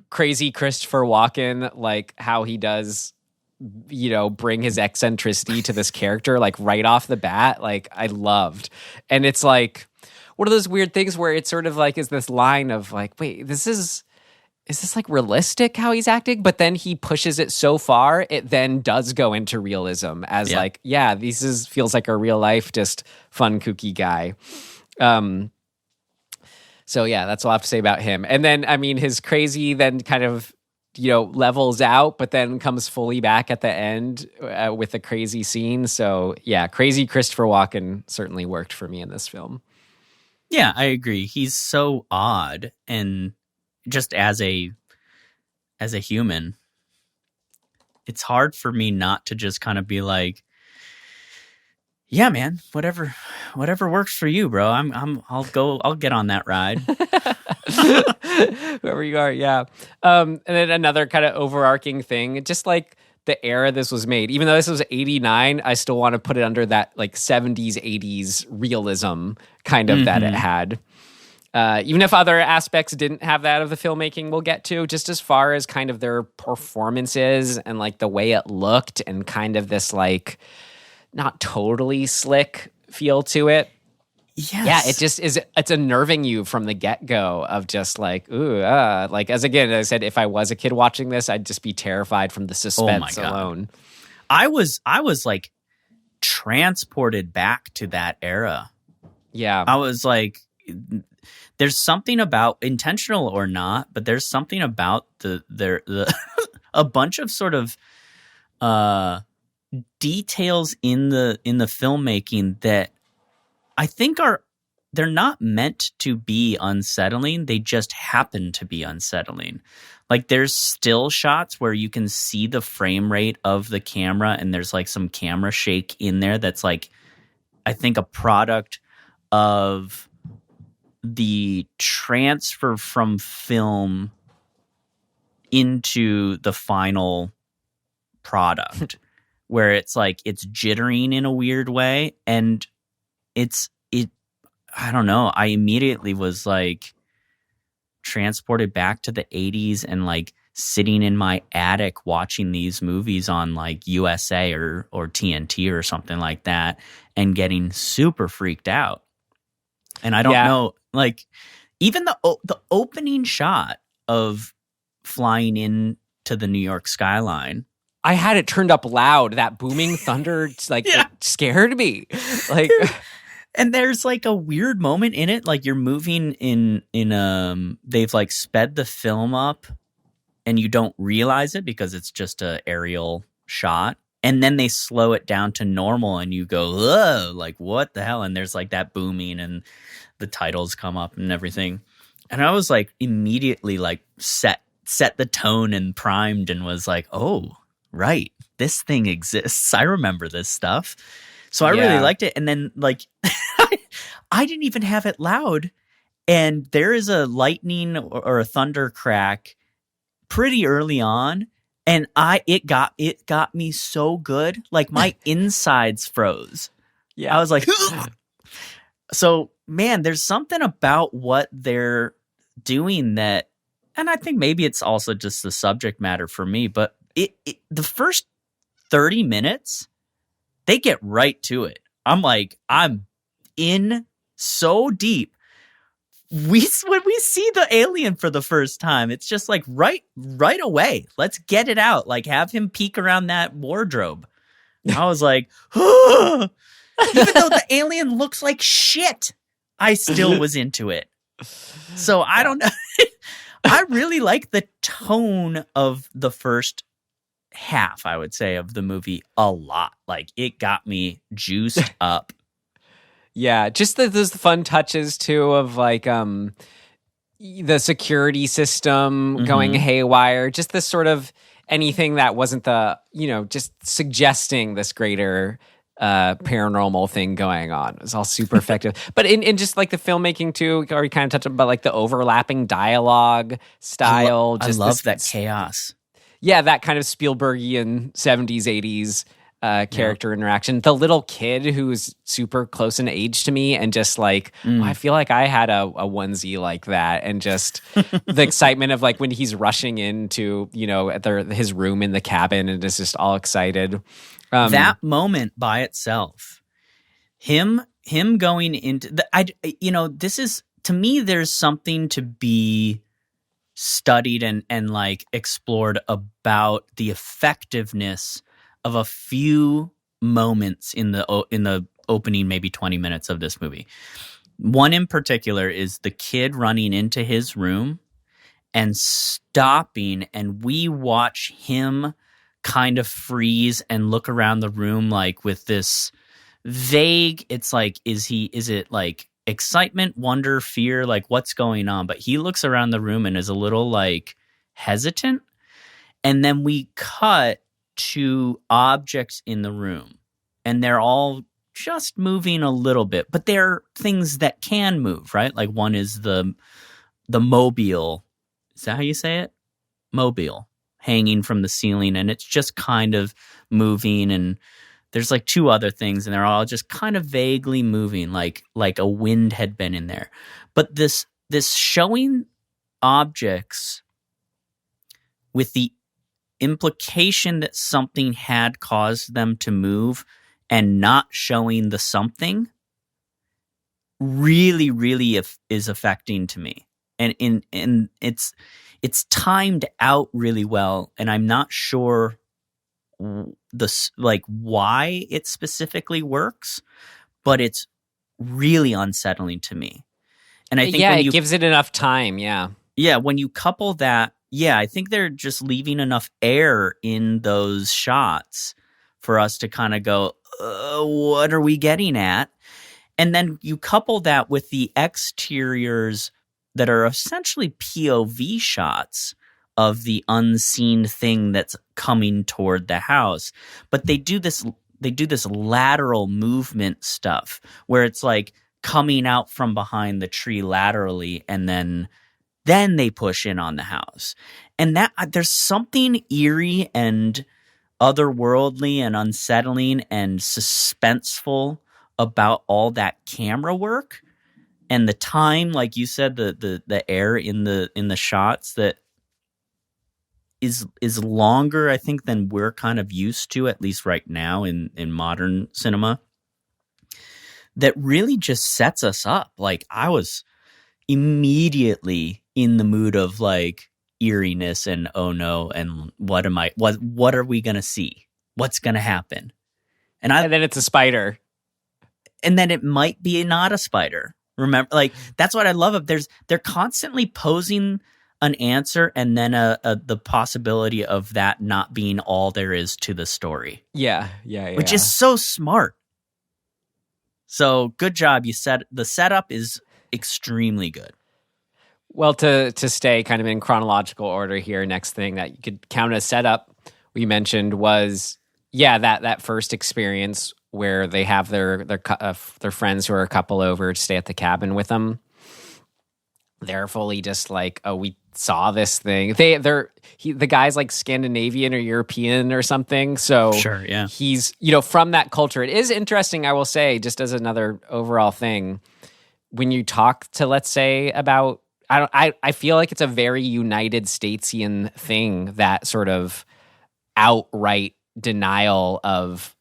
crazy Christopher Walken, like how he does, you know, bring his eccentricity to this character, like right off the bat, like I loved. And it's like one of those weird things where it's sort of like is this line of like, wait, is this like realistic how he's acting? But then he pushes it so far, it then does go into realism as like, this feels like a real life, just fun, kooky guy. So yeah, that's all I have to say about him. And then, I mean, his crazy then kind of, you know, levels out, but then comes fully back at the end with a crazy scene. So yeah, crazy Christopher Walken certainly worked for me in this film. Yeah, I agree. He's so odd, and just as a human, it's hard for me not to just kind of be like, yeah, man, whatever works for you, bro. I'll get on that ride. Whoever you are, yeah. And then another kind of overarching thing, just like the era this was made, even though this was 89, I still want to put it under that like 70s, 80s realism kind of that it had. Even if other aspects didn't have that of the filmmaking we'll get to, just as far as kind of their performances and like the way it looked and kind of this like not totally slick feel to it. Yes. Yeah, it just is, it's unnerving you from the get-go of just like, ooh, like as I said, if I was a kid watching this, I'd just be terrified from the suspense alone. I was like transported back to that era. Yeah. I was like, there's something about, intentional or not, but there's something about the a bunch of sort of details in the filmmaking that I think they're not meant to be unsettling. They just happen to be unsettling. Like there's still shots where you can see the frame rate of the camera, and there's like some camera shake in there that's like, I think, a product of the transfer from film into the final product, where it's like it's jittering in a weird way, and I don't know. I immediately was like transported back to the 80s and like sitting in my attic watching these movies on like USA or TNT or something like that, and getting super freaked out. And I don't know, like even the opening shot of flying in to the New York skyline. I had it turned up loud. That booming thunder, like, it scared me. Like, and there's like a weird moment in it. Like, you're moving in they've like sped the film up and you don't realize it because it's just a aerial shot. And then they slow it down to normal and you go, "Whoa, like what the hell?" And there's like that booming and the titles come up and everything. And I was like immediately like set the tone and primed and was like, "Oh, right, this thing exists. I remember this stuff." So I really liked it. And then like I didn't even have it loud. And there is a lightning or a thunder crack pretty early on. And it got me so good. Like my insides froze. Yeah. I was like, so man, there's something about what they're doing that, and I think maybe it's also just the subject matter for me, but the first 30 minutes, they get right to it. I'm like, I'm in so deep. When we see the alien for the first time, it's just like right away. Let's get it out. Like, have him peek around that wardrobe. I was like, even though the alien looks like shit, I still was into it. So I don't know. I really like the tone of the first half, I would say, of the movie a lot. Like, it got me juiced up. Yeah, just those fun touches too of like the security system going haywire. Just this sort of anything that wasn't just suggesting this greater paranormal thing going on. It was all super effective. But in just like the filmmaking too, we already kind of touched about like the overlapping dialogue style. I love that chaos. Yeah, that kind of Spielbergian 70s, 80s character interaction. The little kid who's super close in age to me and just like, I feel like I had a onesie like that. And just the excitement of like when he's rushing into, at his room in the cabin and is just all excited. That moment by itself, him going into this is, to me, there's something to be studied and like explored about the effectiveness of a few moments in the opening maybe 20 minutes of this movie. One in particular is the kid running into his room and stopping, and we watch him kind of freeze and look around the room like with this vague, it's like, is it like excitement, wonder, fear, like what's going on? But he looks around the room and is a little like hesitant. And then we cut to objects in the room, and they're all just moving a little bit, but they're things that can move, right? Like one is the mobile. Is that how you say it? Mobile, hanging from the ceiling, and it's just kind of moving. And there's like two other things, and they're all just kind of vaguely moving, like a wind had been in there. But this showing objects with the implication that something had caused them to move and not showing the something really, really is affecting to me. And it's timed out really well. And I'm not sure why it specifically works, but it's really unsettling to me. And I think it gives it enough time. Yeah. Yeah. When you couple that, I think they're just leaving enough air in those shots for us to kind of go, what are we getting at? And then you couple that with the exteriors that are essentially POV shots of the unseen thing that's coming toward the house. But they do this lateral movement stuff where it's like coming out from behind the tree laterally, and then they push in on the house. And that there's something eerie and otherworldly and unsettling and suspenseful about all that camera work and the time, like you said, the air in the shots that is longer, I think, than we're kind of used to, at least right now in modern cinema. That really just sets us up. Like, I was immediately in the mood of like, eeriness and oh no, and what are we gonna see? What's gonna happen? And then it's a spider. And then it might be not a spider. Remember, like, that's what I love of they're constantly posing an answer and then the possibility of that not being all there is to the story. Yeah. Which is so smart. So good job. The setup is extremely good. Well, to stay kind of in chronological order here, next thing that you could count as setup we mentioned was, that first experience where they have their friends who are a couple over to stay at the cabin with them. They're fully just like, oh, we saw this thing. The guy's like Scandinavian or European or something. So sure, yeah. He's, from that culture. It is interesting, I will say, just as another overall thing, when you talk to, let's say, about, I feel like it's a very United Statesian thing, that sort of outright denial of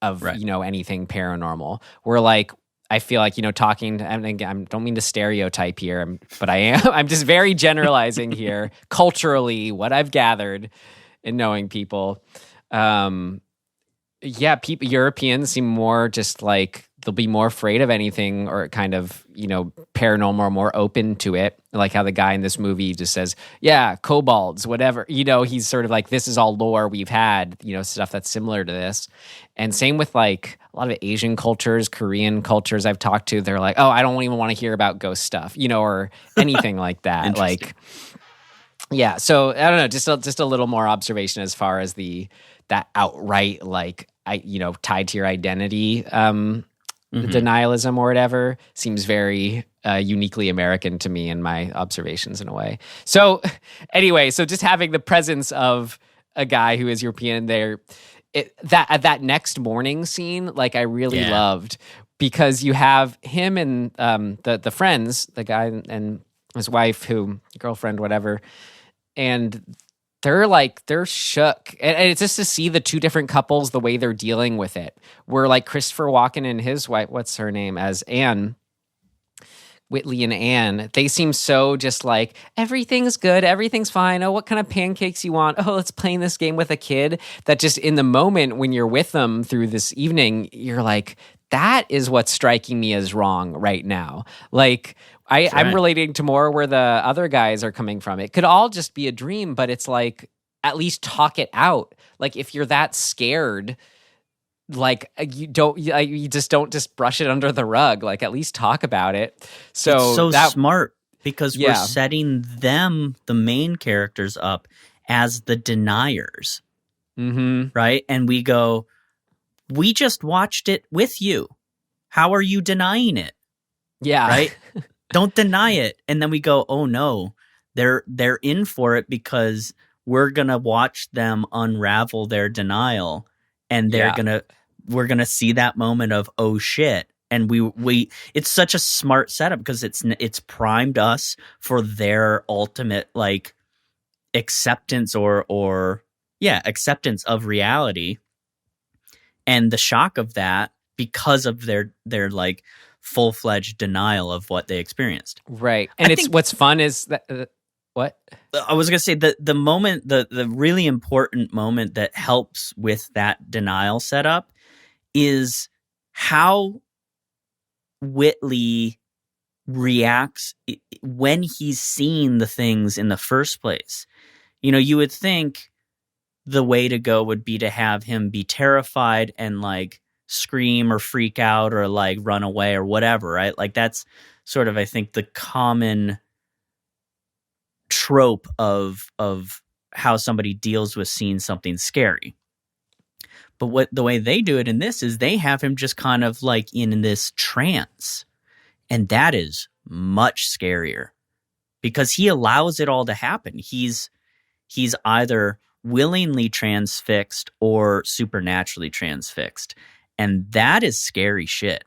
right. Anything paranormal. We're like, I feel like, talking, and again, I don't mean to stereotype here, but I am. I'm just very generalizing here, culturally, what I've gathered in knowing people. Europeans seem more just like, they'll be more afraid of anything or kind of, paranormal, or more open to it. Like how the guy in this movie just says, kobolds, whatever. He's sort of like, this is all lore we've had, stuff that's similar to this. And same with like a lot of Asian cultures, Korean cultures I've talked to. They're like, oh, I don't even want to hear about ghost stuff, or anything like that. Like, yeah. So I don't know, just a little more observation as far as that outright, like, tied to your identity, denialism or whatever, seems very uniquely American to me in my observations in a way. So anyway, just having the presence of a guy who is European there, that next morning scene, like, I really loved, because you have him and the friends, the guy and his wife, girlfriend, whatever, and they're shook. And it's just to see the two different couples, the way they're dealing with it. Where like Christopher Walken and his wife, what's her name, as Anne, Whitley and Anne, they seem so just like, everything's good, everything's fine. Oh, what kind of pancakes you want? Oh, let's play this game with a kid. That just in the moment when you're with them through this evening, you're like, that is what's striking me as wrong right now. Like, I'm relating to more where the other guys are coming from. It could all just be a dream, but it's like, at least talk it out. Like, if you're that scared, like, you just don't just brush it under the rug. Like, at least talk about it. So it's so smart, because we're setting them, the main characters, up as the deniers, right? And we go, we just watched it with you. How are you denying it? Yeah, right. Don't deny it. And then we go, oh no, they're in for it, because we're gonna watch them unravel their denial, and we're gonna see that moment of, oh shit. And we it's such a smart setup, because it's primed us for their ultimate, like, acceptance or acceptance of reality, and the shock of that, because of their like full-fledged denial of what they experienced. Right. And what's fun is that what? I was going to say the moment, the really important moment that helps with that denial setup is how Whitley reacts when he's seen the things in the first place. You would think the way to go would be to have him be terrified and like scream or freak out or like run away or whatever, right? Like, that's sort of, I think, the common trope of how somebody deals with seeing something scary. But the way they do it in this is they have him just kind of like in this trance, and that is much scarier, because he allows it all to happen. He's either willingly transfixed or supernaturally transfixed. And that is scary shit.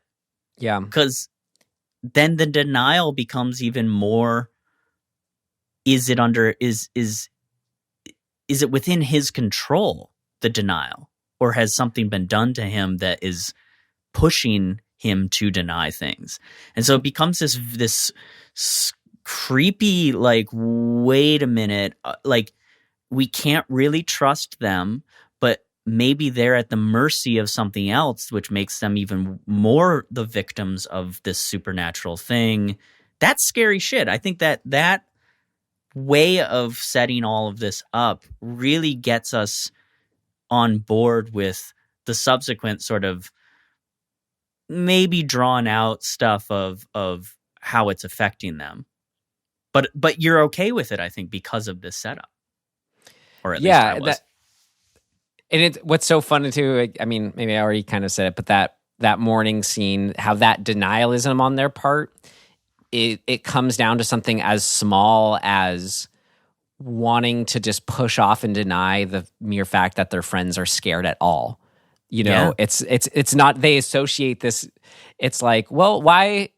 Yeah. Because then the denial becomes even more, is it within his control, the denial? Or has something been done to him that is pushing him to deny things? And so it becomes this creepy, like, wait a minute, like, we can't really trust them, but maybe they're at the mercy of something else, which makes them even more the victims of this supernatural thing. That's scary shit. I think that way of setting all of this up really gets us on board with the subsequent sort of maybe drawn out stuff of how it's affecting them. But you're okay with it, I think, because of this setup. Or at least I was. And what's so fun too, I mean, maybe I already kind of said it, but that morning scene, how that denialism on their part, it comes down to something as small as wanting to just push off and deny the mere fact that their friends are scared at all. You know, it's not, they associate this, it's like, well, why?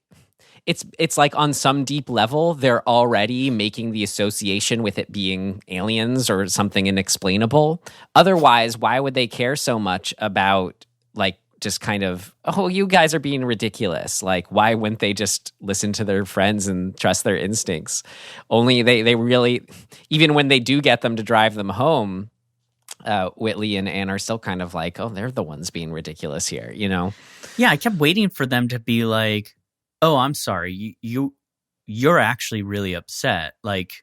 It's like on some deep level, they're already making the association with it being aliens or something inexplainable. Otherwise, why would they care so much about, like, just kind of, oh, you guys are being ridiculous. Like, why wouldn't they just listen to their friends and trust their instincts? Only they really, even when they do get them to drive them home, Whitley and Anne are still kind of like, oh, they're the ones being ridiculous here, you know? Yeah, I kept waiting for them to be like, oh, I'm sorry, you're actually really upset. Like,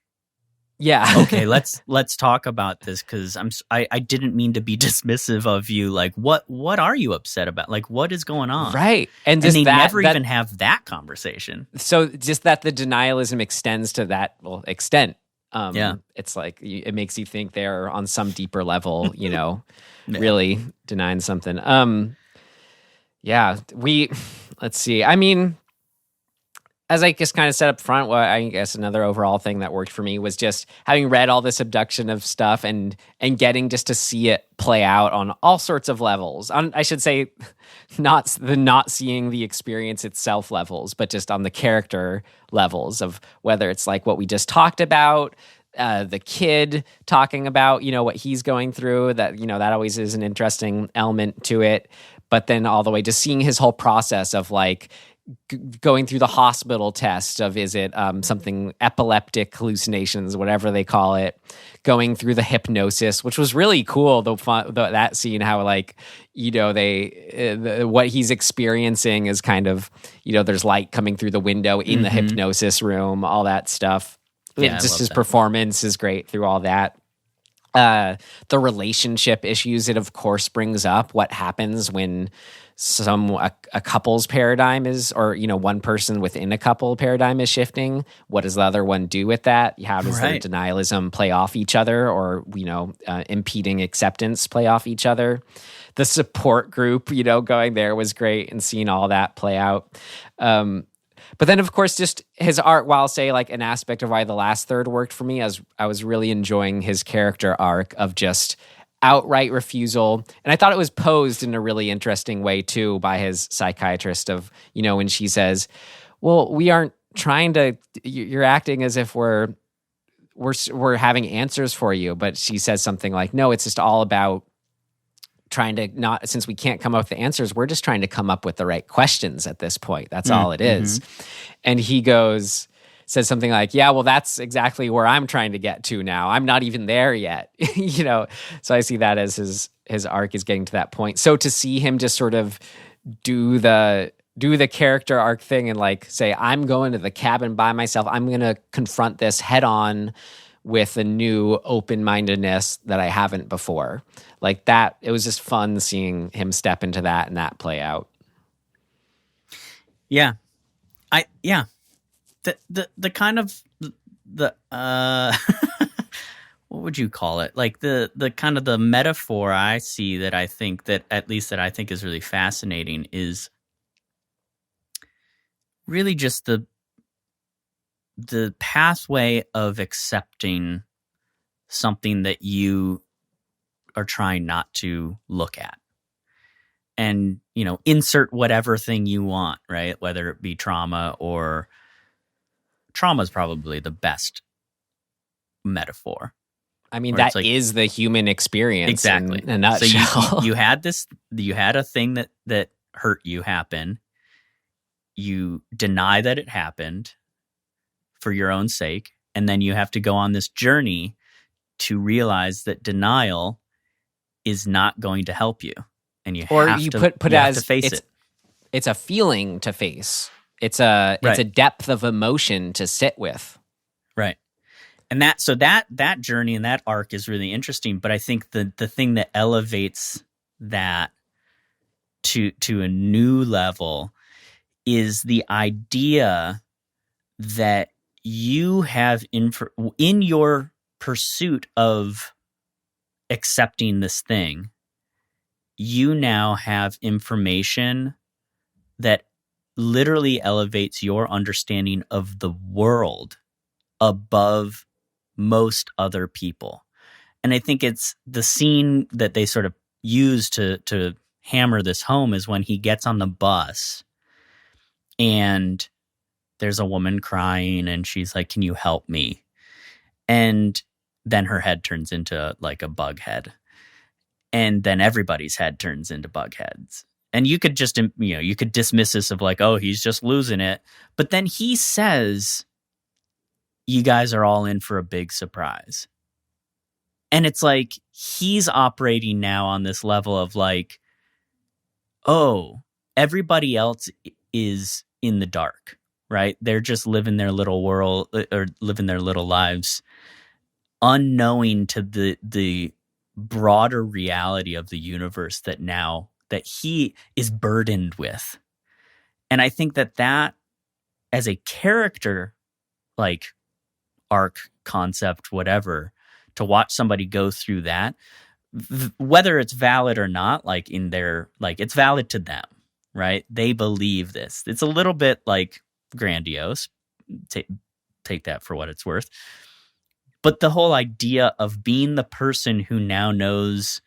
yeah, okay, let's talk about this, because I didn't mean to be dismissive of you. Like, what are you upset about? Like, what is going on? Right, and they never even have that conversation. So just that the denialism extends to that extent. Yeah, it's like it makes you think they're on some deeper level, you know, really denying something. Let's see. I mean, as I just kind of said up front, well, I guess another overall thing that worked for me was just having read all this abduction of stuff and getting just to see it play out on all sorts of levels. I should say, not seeing the experience itself levels, but just on the character levels of whether it's like what we just talked about, the kid talking about, you know, what he's going through, that, you know, that always is an interesting element to it. But then all the way to seeing his whole process of like, going through the hospital test of, is it something epileptic hallucinations, whatever they call it, going through the hypnosis, which was really cool. That scene, how, like, you know, what he's experiencing is kind of, you know, there's light coming through the window in the hypnosis room, all that stuff. Yeah, just his performance is great through all that. The relationship issues, it of course brings up what happens when a couple's paradigm is, or, you know, one person within a couple paradigm is shifting. What does the other one do with that? How does their denialism play off each other, or, you know, impeding acceptance play off each other? The support group, you know, going there was great, and seeing all that play out. But then, of course, just his art, while I'll say like an aspect of why the last third worked for me, as I was really enjoying his character arc of just outright refusal. And I thought it was posed in a really interesting way too by his psychiatrist of, you know, when she says, well, we aren't trying to, you're acting as if we're having answers for you. But she says something like, no, it's just all about trying to not, since we can't come up with the answers, we're just trying to come up with the right questions at this point. That's all it is. And he says something like, yeah, well, that's exactly where I'm trying to get to now. I'm not even there yet. You know, so I see that as his arc is getting to that point. So to see him just sort of do the character arc thing and like say, I'm going to the cabin by myself. I'm going to confront this head on with a new open-mindedness that I haven't before. Like that, it was just fun seeing him step into that and that play out. Yeah. The kind of the what would you call it? Like the kind of the metaphor I see that I think that I think is really fascinating is really just the pathway of accepting something that you are trying not to look at. And, you know, insert whatever thing you want, right? Whether it be trauma is probably the best metaphor. I mean, that is the human experience. Exactly. In a nutshell. So you had a thing that hurt you happen. You deny that it happened. for your own sake. And then you have to go on this journey to realize that denial is not going to help you. And you or have you to, put you it have as to face it. It's a feeling to face. It's a depth of emotion to sit with. Right. And that journey and that arc is really interesting. But I think the thing that elevates that to a new level is the idea that you have in your pursuit of accepting this thing, you now have information that literally elevates your understanding of the world above most other people. And I think it's the scene that they sort of use to hammer this home is when he gets on the bus and there's a woman crying and she's like, "Can you help me?" And then her head turns into like a bug head. And then everybody's head turns into bug heads. And you could just, you could dismiss this of like, oh, he's just losing it. But then he says, you guys are all in for a big surprise. And it's like, he's operating now on this level of like, oh, everybody else is in the dark, right? They're just living their little world or living their little lives, unknowing to the broader reality of the universe that he is burdened with. And I think that as a character, like arc, concept, whatever, to watch somebody go through that, whether it's valid or not, like it's valid to them, right? They believe this. It's a little bit like grandiose. Take that for what it's worth. But the whole idea of being the person who now knows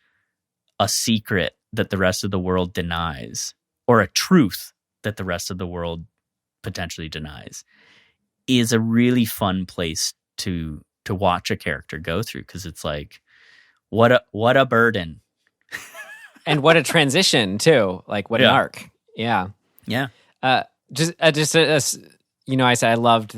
a secret that the rest of the world denies, or a truth that the rest of the world potentially denies, is a really fun place to watch a character go through, because it's like, what a burden. And what a transition too. Like what an arc. Yeah. Yeah. I said I loved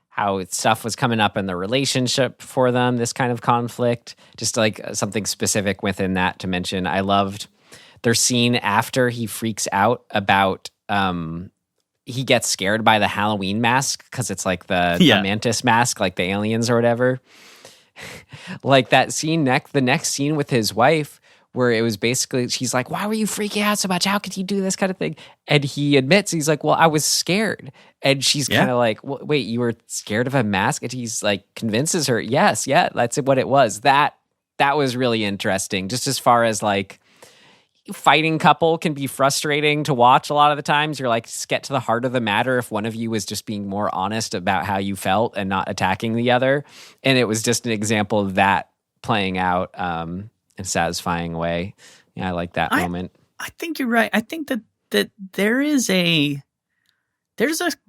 how stuff was coming up in the relationship for them, this kind of conflict, just like something specific within that to mention. I loved their scene after he freaks out about, he gets scared by the Halloween mask because it's like the mantis mask, like the aliens or whatever. Like that scene, the next scene with his wife, where it was basically, she's like, "Why were you freaking out so much? How could you do this kind of thing?" And he admits, he's like, "Well, I was scared." And she's kind of like, well, "Wait, you were scared of a mask?" And he's like, convinces her, yes, that's what it was. That was really interesting. Just as far as like, fighting couple can be frustrating to watch a lot of the times. You're like, just get to the heart of the matter if one of you was just being more honest about how you felt and not attacking the other. And it was just an example of that playing out in a satisfying way. Yeah, I like that moment. I think you're right. I think that there's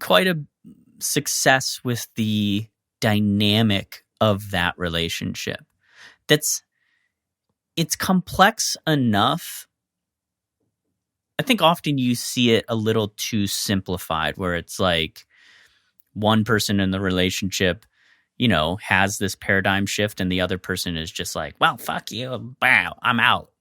quite a success with the dynamic of that relationship. It's complex enough. I think often you see it a little too simplified, where it's like one person in the relationship, has this paradigm shift and the other person is just like, "Well, fuck you. Wow, I'm out."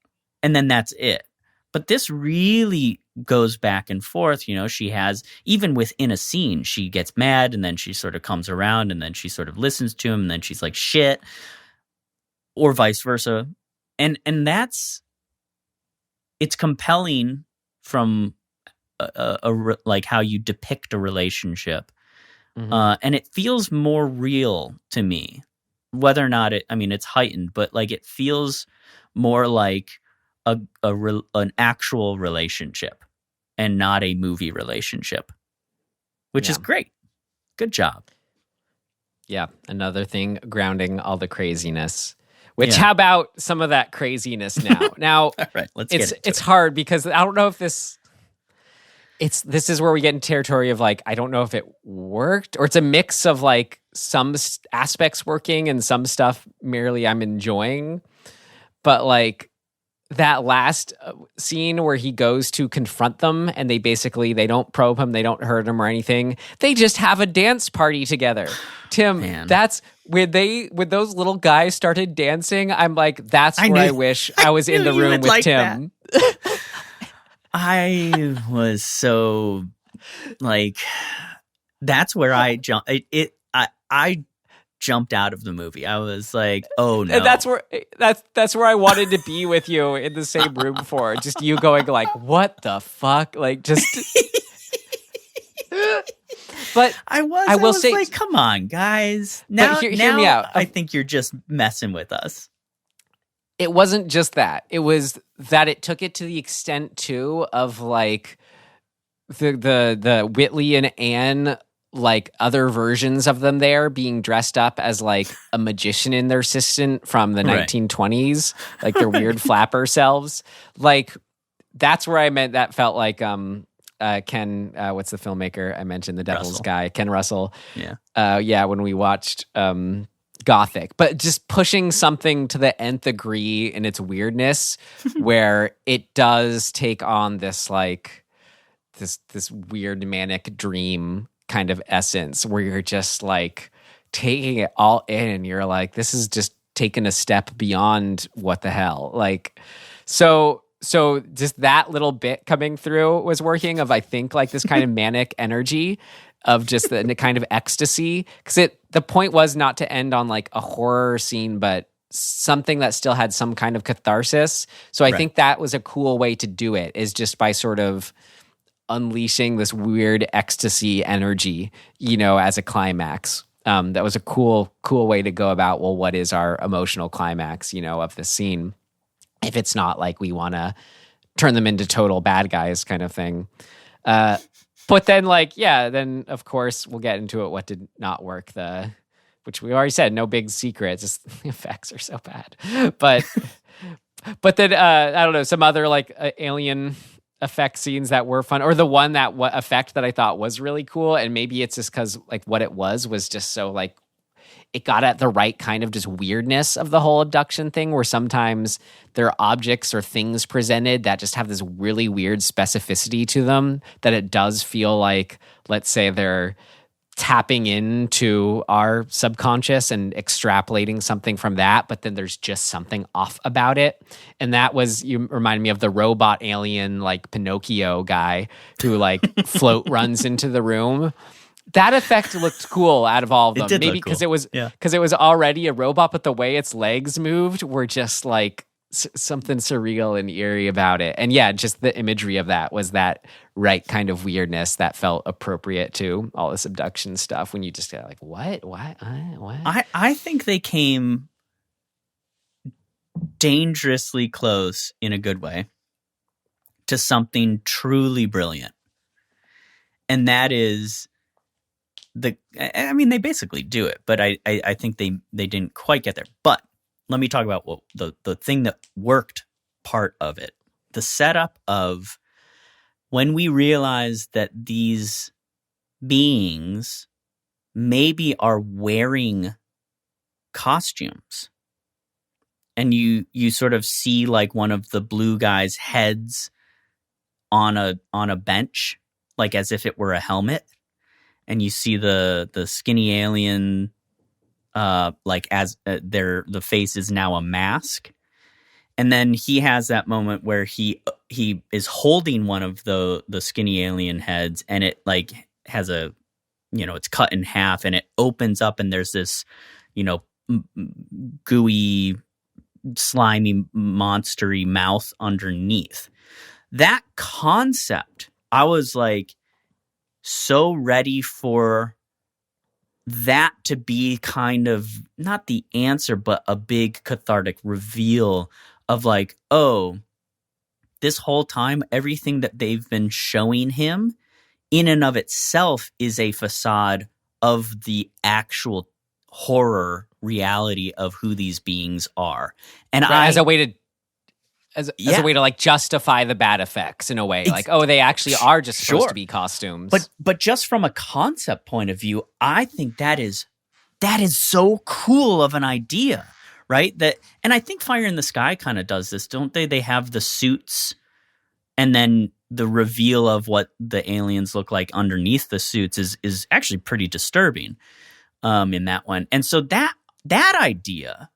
And then that's it. But this really goes back and forth. She has, even within a scene, she gets mad and then she sort of comes around and then she sort of listens to him and then she's like, shit, or vice versa. And it's compelling from like how you depict a relationship. Mm-hmm. And it feels more real to me, whether or not it's heightened, but like it feels more like an actual relationship and not a movie relationship, which is great. Good job. Yeah. Another thing grounding all the craziness. Which, how about some of that craziness now? Now, all right, let's get into it's hard because I don't know if this is where we get into territory of like, I don't know if it worked, or it's a mix of like some aspects working and some stuff merely I'm enjoying. But like, that last scene where he goes to confront them and they don't probe him, they don't hurt him or anything. They just have a dance party together. Tim, Man. that's when those little guys started dancing. I'm like, that's where I wish I was in the room with Tim. I was so like, that's where I jumped. I jumped out of the movie. I was like, oh no. And that's where I wanted to be with you in the same room for. Just you going like, what the fuck? Like just But I will say, like, come on, guys. Now, hear me out. I think you're just messing with us. It wasn't just that. It was that it took it to the extent too of like the Whitley and Anne, like other versions of them there being dressed up as like a magician and their assistant from the 1920s, like their weird flapper selves. Like that's where I meant that felt like Ken, what's the filmmaker I mentioned, the Devil's guy, Ken Russell. Yeah. When we watched Gothic, but just pushing something to the nth degree in its weirdness, where it does take on this like this weird manic dream kind of essence, where you're just like taking it all in, and you're like, this is just taking a step beyond what the hell, like so just that little bit coming through was working of, I think, like this kind of manic energy of just the kind of ecstasy, because the point was not to end on like a horror scene, but something that still had some kind of catharsis. So I think that was a cool way to do it, is just by sort of unleashing this weird ecstasy energy, as a climax. That was a cool way to go about, well, what is our emotional climax, of this scene? If it's not like we want to turn them into total bad guys kind of thing. But then then of course we'll get into it. What did not work? Which we already said, no big secret. Just the effects are so bad. But then I don't know, some other like alien effect scenes that were fun, or the one that effect that I thought was really cool. And maybe it's just because like what it was just so like it got at the right kind of just weirdness of the whole abduction thing, where sometimes there are objects or things presented that just have this really weird specificity to them, that it does feel like, let's say, they're tapping into our subconscious and extrapolating something from that, but then there's just something off about it. And that was, you remind me of the robot alien, like Pinocchio guy who like float runs into the room. That effect looked cool out of all of them. Maybe because it was already a robot, but the way its legs moved were just like something surreal and eerie about it. And yeah, just the imagery of that was that right kind of weirdness that felt appropriate to all this abduction stuff, when you just get like, what? I think they came dangerously close, in a good way, to something truly brilliant. And that is they basically do it, but I think they didn't quite get there. But let me talk about the thing that worked part of it. The setup of when we realize that these beings maybe are wearing costumes, and you sort of see like one of the blue guys' heads on a bench, like as if it were a helmet. And you see the skinny alien, like as the face is now a mask, and then he has that moment where he is holding one of the skinny alien heads, and it like has it's cut in half, and it opens up, and there's this gooey, slimy, monstery mouth underneath. That concept, I was like, so ready for that to be kind of not the answer, but a big cathartic reveal of like, oh, this whole time, everything that they've been showing him in and of itself is a facade of the actual horror reality of who these beings are. And as a way to like justify the bad effects in a way, like, oh, they actually are just supposed to be costumes. But just from a concept point of view, I think that is so cool of an idea, right? And I think Fire in the Sky kind of does this, don't they? They have the suits, and then the reveal of what the aliens look like underneath the suits is actually pretty disturbing in that one. And so that idea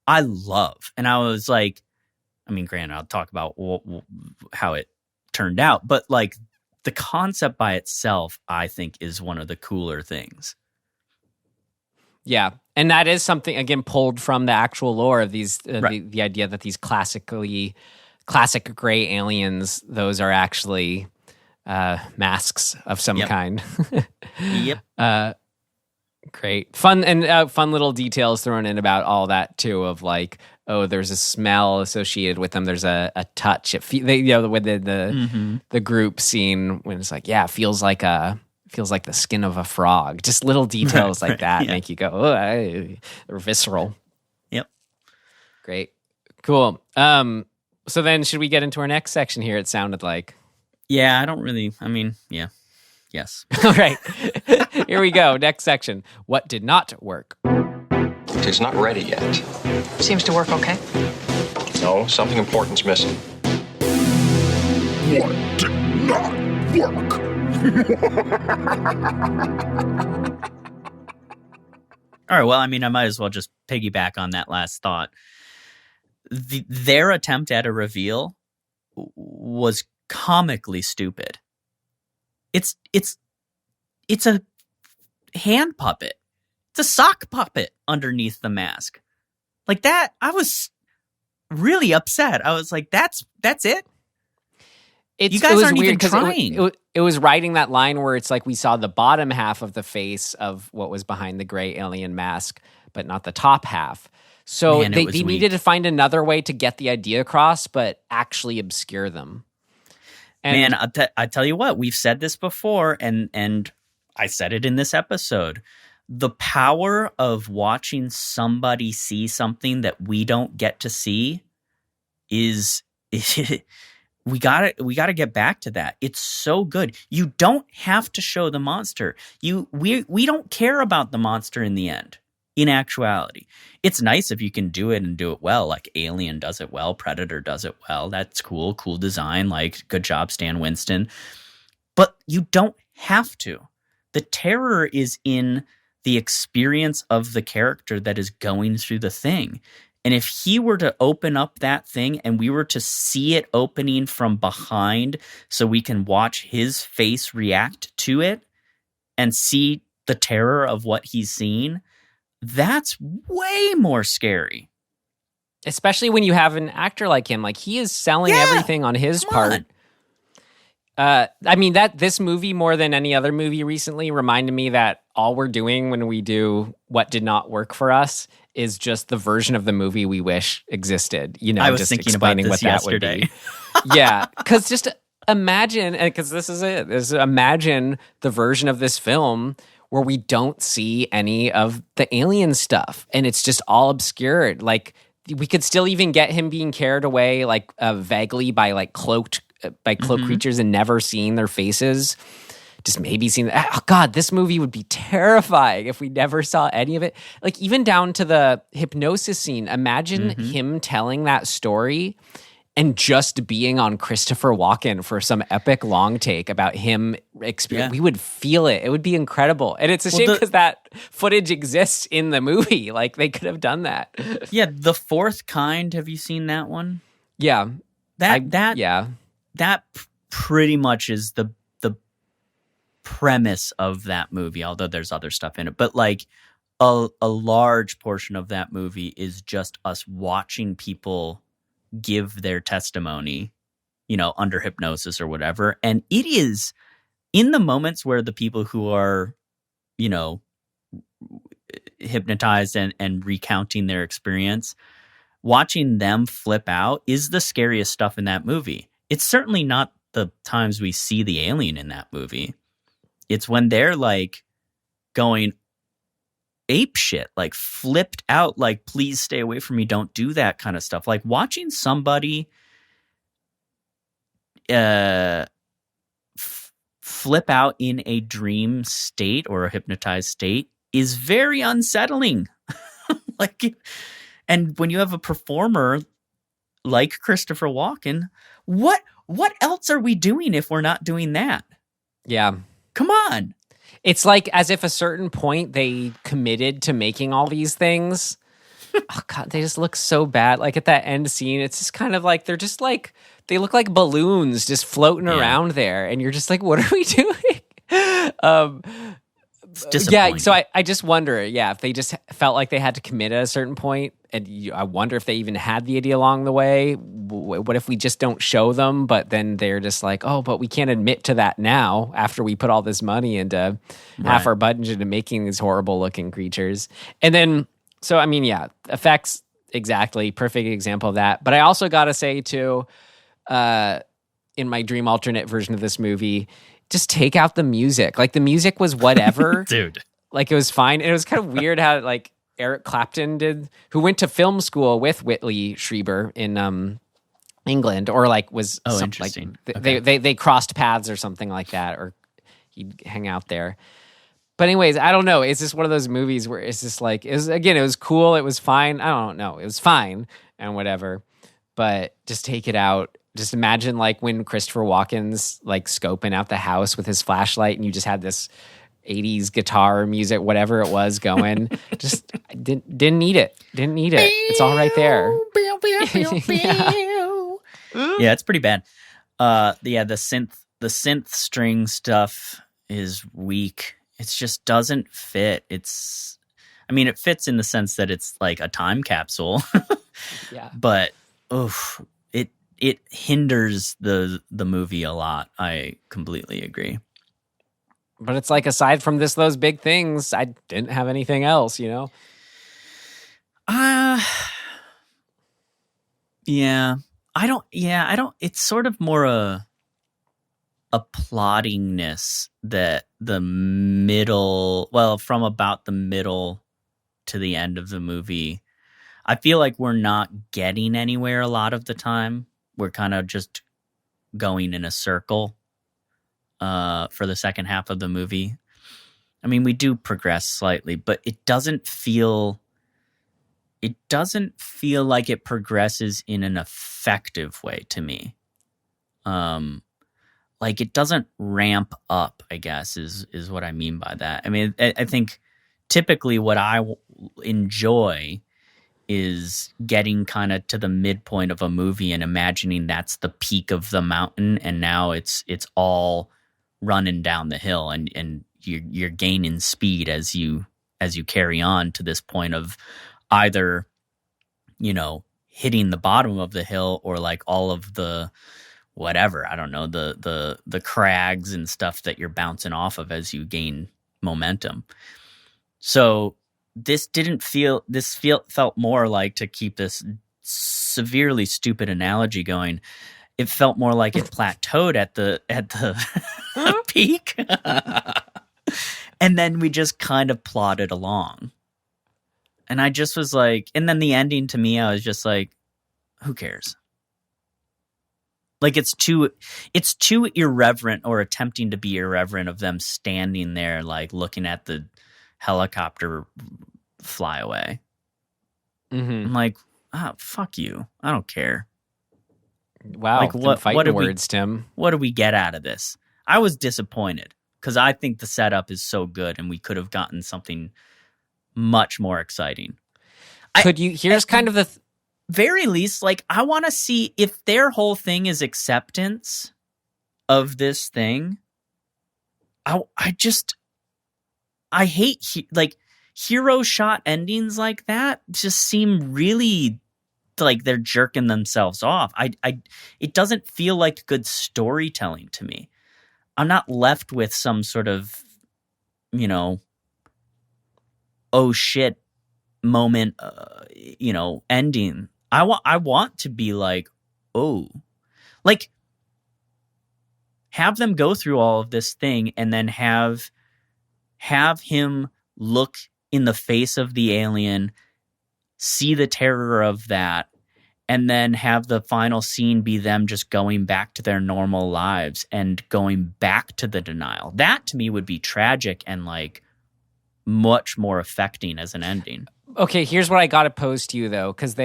I love. And I was like, I mean, granted, I'll talk about how it turned out, but like the concept by itself, I think, is one of the cooler things. Yeah. And that is something, again, pulled from the actual lore of these, Right. the idea that these classic gray aliens, those are actually masks of some Yep. kind. Yep. Great. Fun little details thrown in about all that too, of like, oh, there's a smell associated with them. There's a touch. With the group scene when it's like, yeah, it feels like the skin of a frog. Just little details like that make you go, oh, they're visceral. Yep. Great. Cool. So then should we get into our next section here? It sounded like. Yeah, yeah. Yes. All right. Here we go. Next section. What did not work? It's not ready yet. Seems to work okay. No, something important's missing. What did not work? All right. Well, I mean, I might as well just piggyback on that last thought. Their attempt at a reveal was comically stupid. It's a hand puppet. It's a sock puppet underneath the mask. Like that, I was really upset. I was like, that's it? You guys aren't even trying. It was writing that line where it's like we saw the bottom half of the face of what was behind the gray alien mask, but not the top half. So Man, they weak. needed to find another way to get the idea across, but actually obscure them. And Man, I tell you what, we've said this before, and I said it in this episode. The power of watching somebody see something that we don't get to see is we gotta get back to that. It's so good. You don't have to show the monster. We don't care about the monster in the end. In actuality, it's nice if you can do it and do it well. Like Alien does it well, Predator does it well. That's cool design. Like, good job, Stan Winston. But you don't have to. The terror is in the experience of the character that is going through the thing. And if he were to open up that thing and we were to see it opening from behind so we can watch his face react to it and see the terror of what he's seeing, that's way more scary. especially when you have an actor like him, like he is selling everything on his part. I mean, this movie more than any other movie recently reminded me that all we're doing when we do what did not work for us is just the version of the movie we wish existed. You know, I was just thinking explaining about this what yesterday. that would be. Yeah, because just imagine, because this is it. Imagine the version of this film where we don't see any of the alien stuff, and it's just all obscured. Like we could still even get him being carried away, like vaguely by like cloaked creatures and never seeing their faces. Just maybe seeing that. Oh God, this movie would be terrifying if we never saw any of it. Like even down to the hypnosis scene. Imagine him telling that story and just being on Christopher Walken for some epic long take about him experience. We would feel it. It would be incredible. And it's a shame because that footage exists in the movie. Like they could have done that. Yeah, The Fourth Kind. Have you seen that one? Yeah. That pretty much is the premise of that movie, although there's other stuff in it. But like a large portion of that movie is just us watching people give their testimony, you know, under hypnosis or whatever. And it is in the moments where the people who are, you know, hypnotized and recounting their experience, watching them flip out is the scariest stuff in that movie. It's certainly not the times we see the alien in that movie. It's when they're like going ape shit, like flipped out, like, please stay away from me, don't do that kind of stuff. Like watching somebody flip out in a dream state or a hypnotized state is very unsettling. Like And when you have a performer like Christopher Walken, what else are we doing if we're not doing that? Yeah. Come on. It's like as if a certain point they committed to making all these things. Oh God, they just look so bad. Like at that end scene, it's just kind of like they're just like they look like balloons just floating around there, and you're just like, what are we doing? It's disappointing. Yeah, so I just wonder, if they just felt like they had to commit at a certain point, and I wonder if they even had the idea along the way. What if we just don't show them, but then they're just like, oh, but we can't admit to that now after we put all this money into half our budget into making these horrible looking creatures. And then, so I mean, effects, exactly, perfect example of that. But I also got to say too, in my dream alternate version of this movie, just take out the music. Like the music was whatever. Dude. Like it was fine. And it was kind of weird how like Eric Clapton did, who went to film school with Whitley Strieber in England, or like was interesting. Like, okay. they crossed paths or something like that, or he'd hang out there. But anyways, I don't know. It's just one of those movies where it's just like, it was cool. It was fine. I don't know. It was fine and whatever, but just take it out. Just imagine like when Christopher Walken's like scoping out the house with his flashlight and you just had this 80s guitar music, whatever it was going. Just didn't need it. Didn't need it. It's all right there. Yeah, it's pretty bad. The synth string stuff is weak. It just doesn't fit. It fits in the sense that it's like a time capsule. Yeah. But it hinders the movie a lot. I completely agree. But it's like, aside from those big things, I didn't have anything else, you know? Yeah. I don't, it's sort of more a plottingness that from about the middle to the end of the movie, I feel like we're not getting anywhere a lot of the time. We're kind of just going in a circle for the second half of the movie. I mean, we do progress slightly, but it doesn't feel like it progresses in an effective way to me. Like it doesn't ramp up, I guess, is what I mean by that. I mean, I think typically what I enjoy is getting kind of to the midpoint of a movie and imagining that's the peak of the mountain, and now it's all running down the hill, and you're gaining speed as you carry on to this point of either, hitting the bottom of the hill, or like all of the whatever, I don't know, the crags and stuff that you're bouncing off of as you gain momentum. So this felt more like, to keep this severely stupid analogy going, it felt more like it plateaued at the peak. And then we just kind of plodded along. And I just was like, and then the ending to me, I was just like, who cares? Like it's too irreverent, or attempting to be irreverent, of them standing there like looking at the helicopter fly away. Mm-hmm. I'm like, fuck you. I don't care. Wow. Like what do words, Tim? What do we get out of this? I was disappointed because I think the setup is so good and we could have gotten something much more exciting. Here's kind of the very least, like, I want to see if their whole thing is acceptance of this thing. I hate like hero shot endings like that. Just seem really like they're jerking themselves off. It doesn't feel like good storytelling to me. I'm not left with some sort of, oh shit moment, ending. I want to be like, oh, like have them go through all of this thing and then have him look in the face of the alien, see the terror of that, and then have the final scene be them just going back to their normal lives and going back to the denial. That to me would be tragic and like much more affecting as an ending. okay, here's what I got to pose to you though, because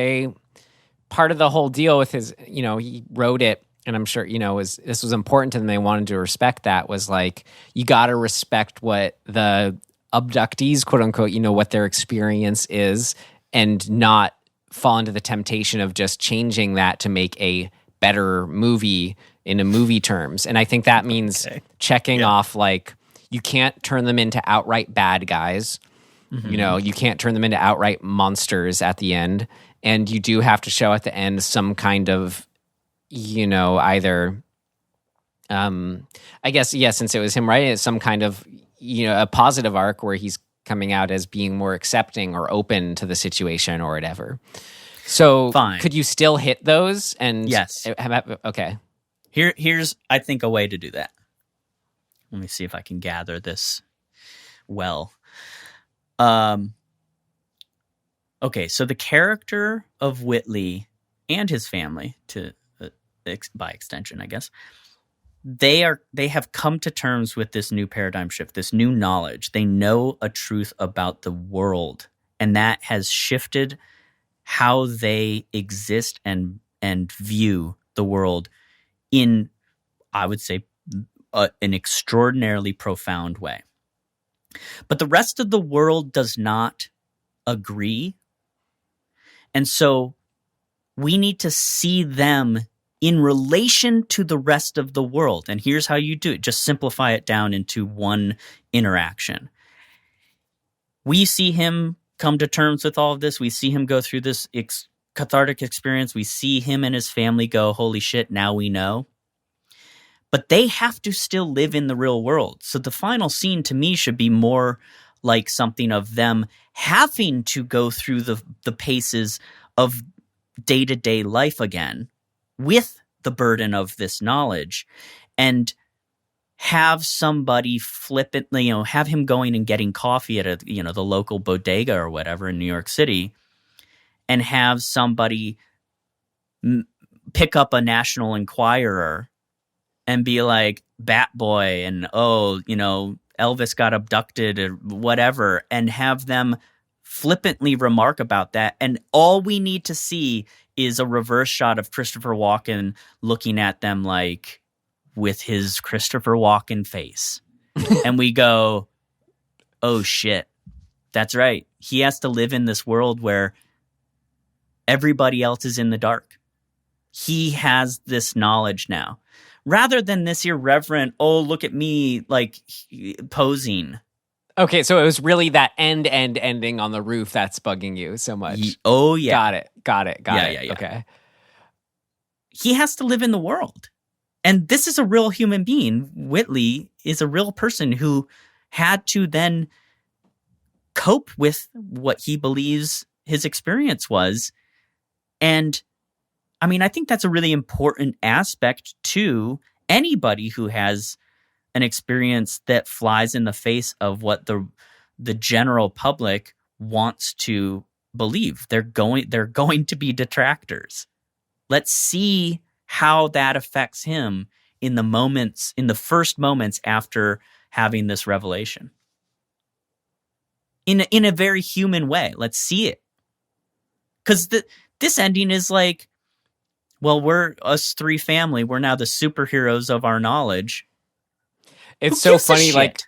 part of the whole deal with his, he wrote it, and I'm sure, this was important to them. They wanted to respect that, was like, you got to respect what the abductees, quote unquote, what their experience is, and not fall into the temptation of just changing that to make a better movie in a movie terms. And I think that means checking off, like, you can't turn them into outright bad guys. Mm-hmm. You can't turn them into outright monsters at the end. And you do have to show at the end some kind of, either, I guess, since it was him writing it, some kind of, a positive arc where he's coming out as being more accepting or open to the situation or whatever. So fine. Could you still hit those? And yes. Okay. Here's, I think, a way to do that. Let me see if I can gather this well. Okay, so the character of Whitley and his family, by extension, I guess, they have come to terms with this new paradigm shift, this new knowledge. They know a truth about the world, and that has shifted how they exist and view the world in, I would say, an extraordinarily profound way. But the rest of the world does not agree. And so we need to see them in relation to the rest of the world. And here's how you do it. Just simplify it down into one interaction. We see him come to terms with all of this. We see him go through this cathartic experience. We see him and his family go, holy shit, now we know. But they have to still live in the real world. So the final scene to me should be more like something of them having to go through the paces of day-to-day life again with the burden of this knowledge, and have somebody flippantly, have him going and getting coffee at the local bodega or whatever in New York City, and have somebody pick up a National Enquirer and be like, Bat Boy, and Elvis got abducted or whatever, and have them flippantly remark about that. And all we need to see is a reverse shot of Christopher Walken looking at them like with his Christopher Walken face. And we go, oh shit, that's right. He has to live in this world where everybody else is in the dark. He has this knowledge now. Rather than this irreverent, oh, look at me, like, posing. Okay, so it was really that ending on the roof that's bugging you so much. Oh, yeah. Got it. Yeah. Okay. He has to live in the world. And this is a real human being. Whitley is a real person who had to then cope with what he believes his experience was. And I mean, I think that's a really important aspect to anybody who has an experience that flies in the face of what the general public wants to believe. They're going to be detractors. Let's see how that affects him in the first moments after having this revelation. In a very human way. Let's see it. Because this ending is like, well, we're us three family. We're now the superheroes of our knowledge. It's so funny. Like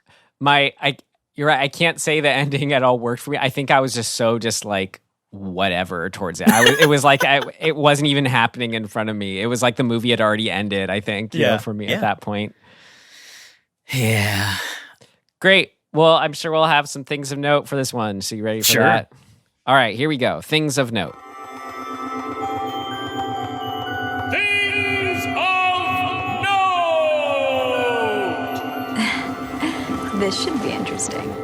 you're right. I can't say the ending at all worked for me. I think I was just like whatever towards it. It was like it wasn't even happening in front of me. It was like the movie had already ended. I think, for me at that point. Yeah. Great. Well, I'm sure we'll have some things of note for this one. So you ready for that? All right, here we go. Things of note. This should be interesting.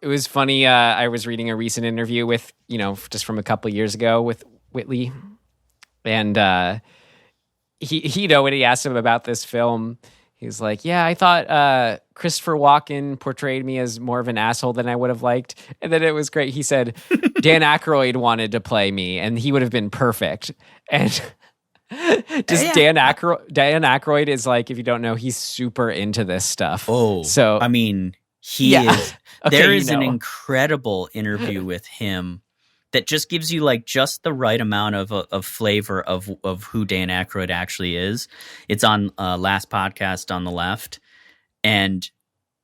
It was funny. I was reading a recent interview with, just from a couple of years ago with Whitley. And he when he asked him about this film, he's like, yeah, I thought Christopher Walken portrayed me as more of an asshole than I would have liked. And then it was great. He said, Dan Aykroyd wanted to play me and he would have been perfect. And Dan Aykroyd is like, if you don't know, he's super into this stuff. Oh, so I mean, He is. Okay, There is an incredible interview with him that just gives you like just the right amount of flavor of who Dan Aykroyd actually is. It's on Last Podcast on the Left, and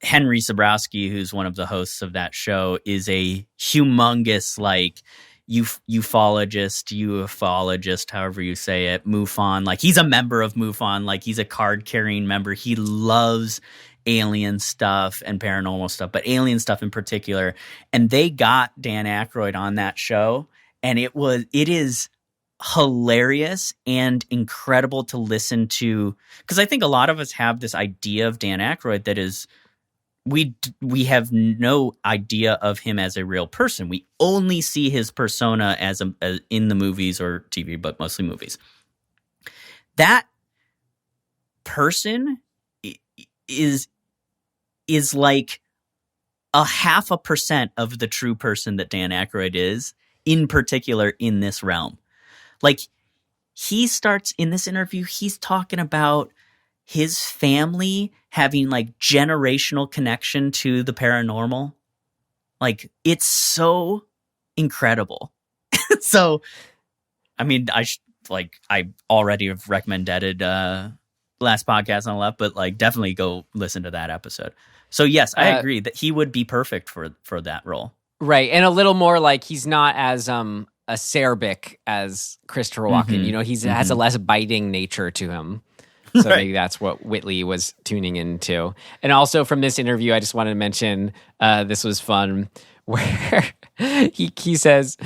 Henry Zabrowski, who's one of the hosts of that show, is a humongous like ufologist, however you say it, MUFON. Like he's a member of MUFON. Like he's a card-carrying member. He loves alien stuff and paranormal stuff, but alien stuff in particular. And they got Dan Aykroyd on that show, and it is hilarious and incredible to listen to, because I think a lot of us have this idea of Dan Aykroyd that is we have no idea of him as a real person. We only see his persona as in the movies or TV, but mostly movies. That person is like 0.5% of the true person that Dan Aykroyd is, in particular in this realm. Like he starts in this interview, he's talking about his family having like generational connection to the paranormal. Like it's so incredible. So, I mean, I already have recommended Last Podcast on the Left, but like definitely go listen to that episode. So yes, I agree that he would be perfect for that role. Right. And a little more like he's not as acerbic as Christopher Walken. Mm-hmm. You know, has a less biting nature to him. So maybe that's what Whitley was tuning into. And also from this interview, I just wanted to mention, this was fun, where he says,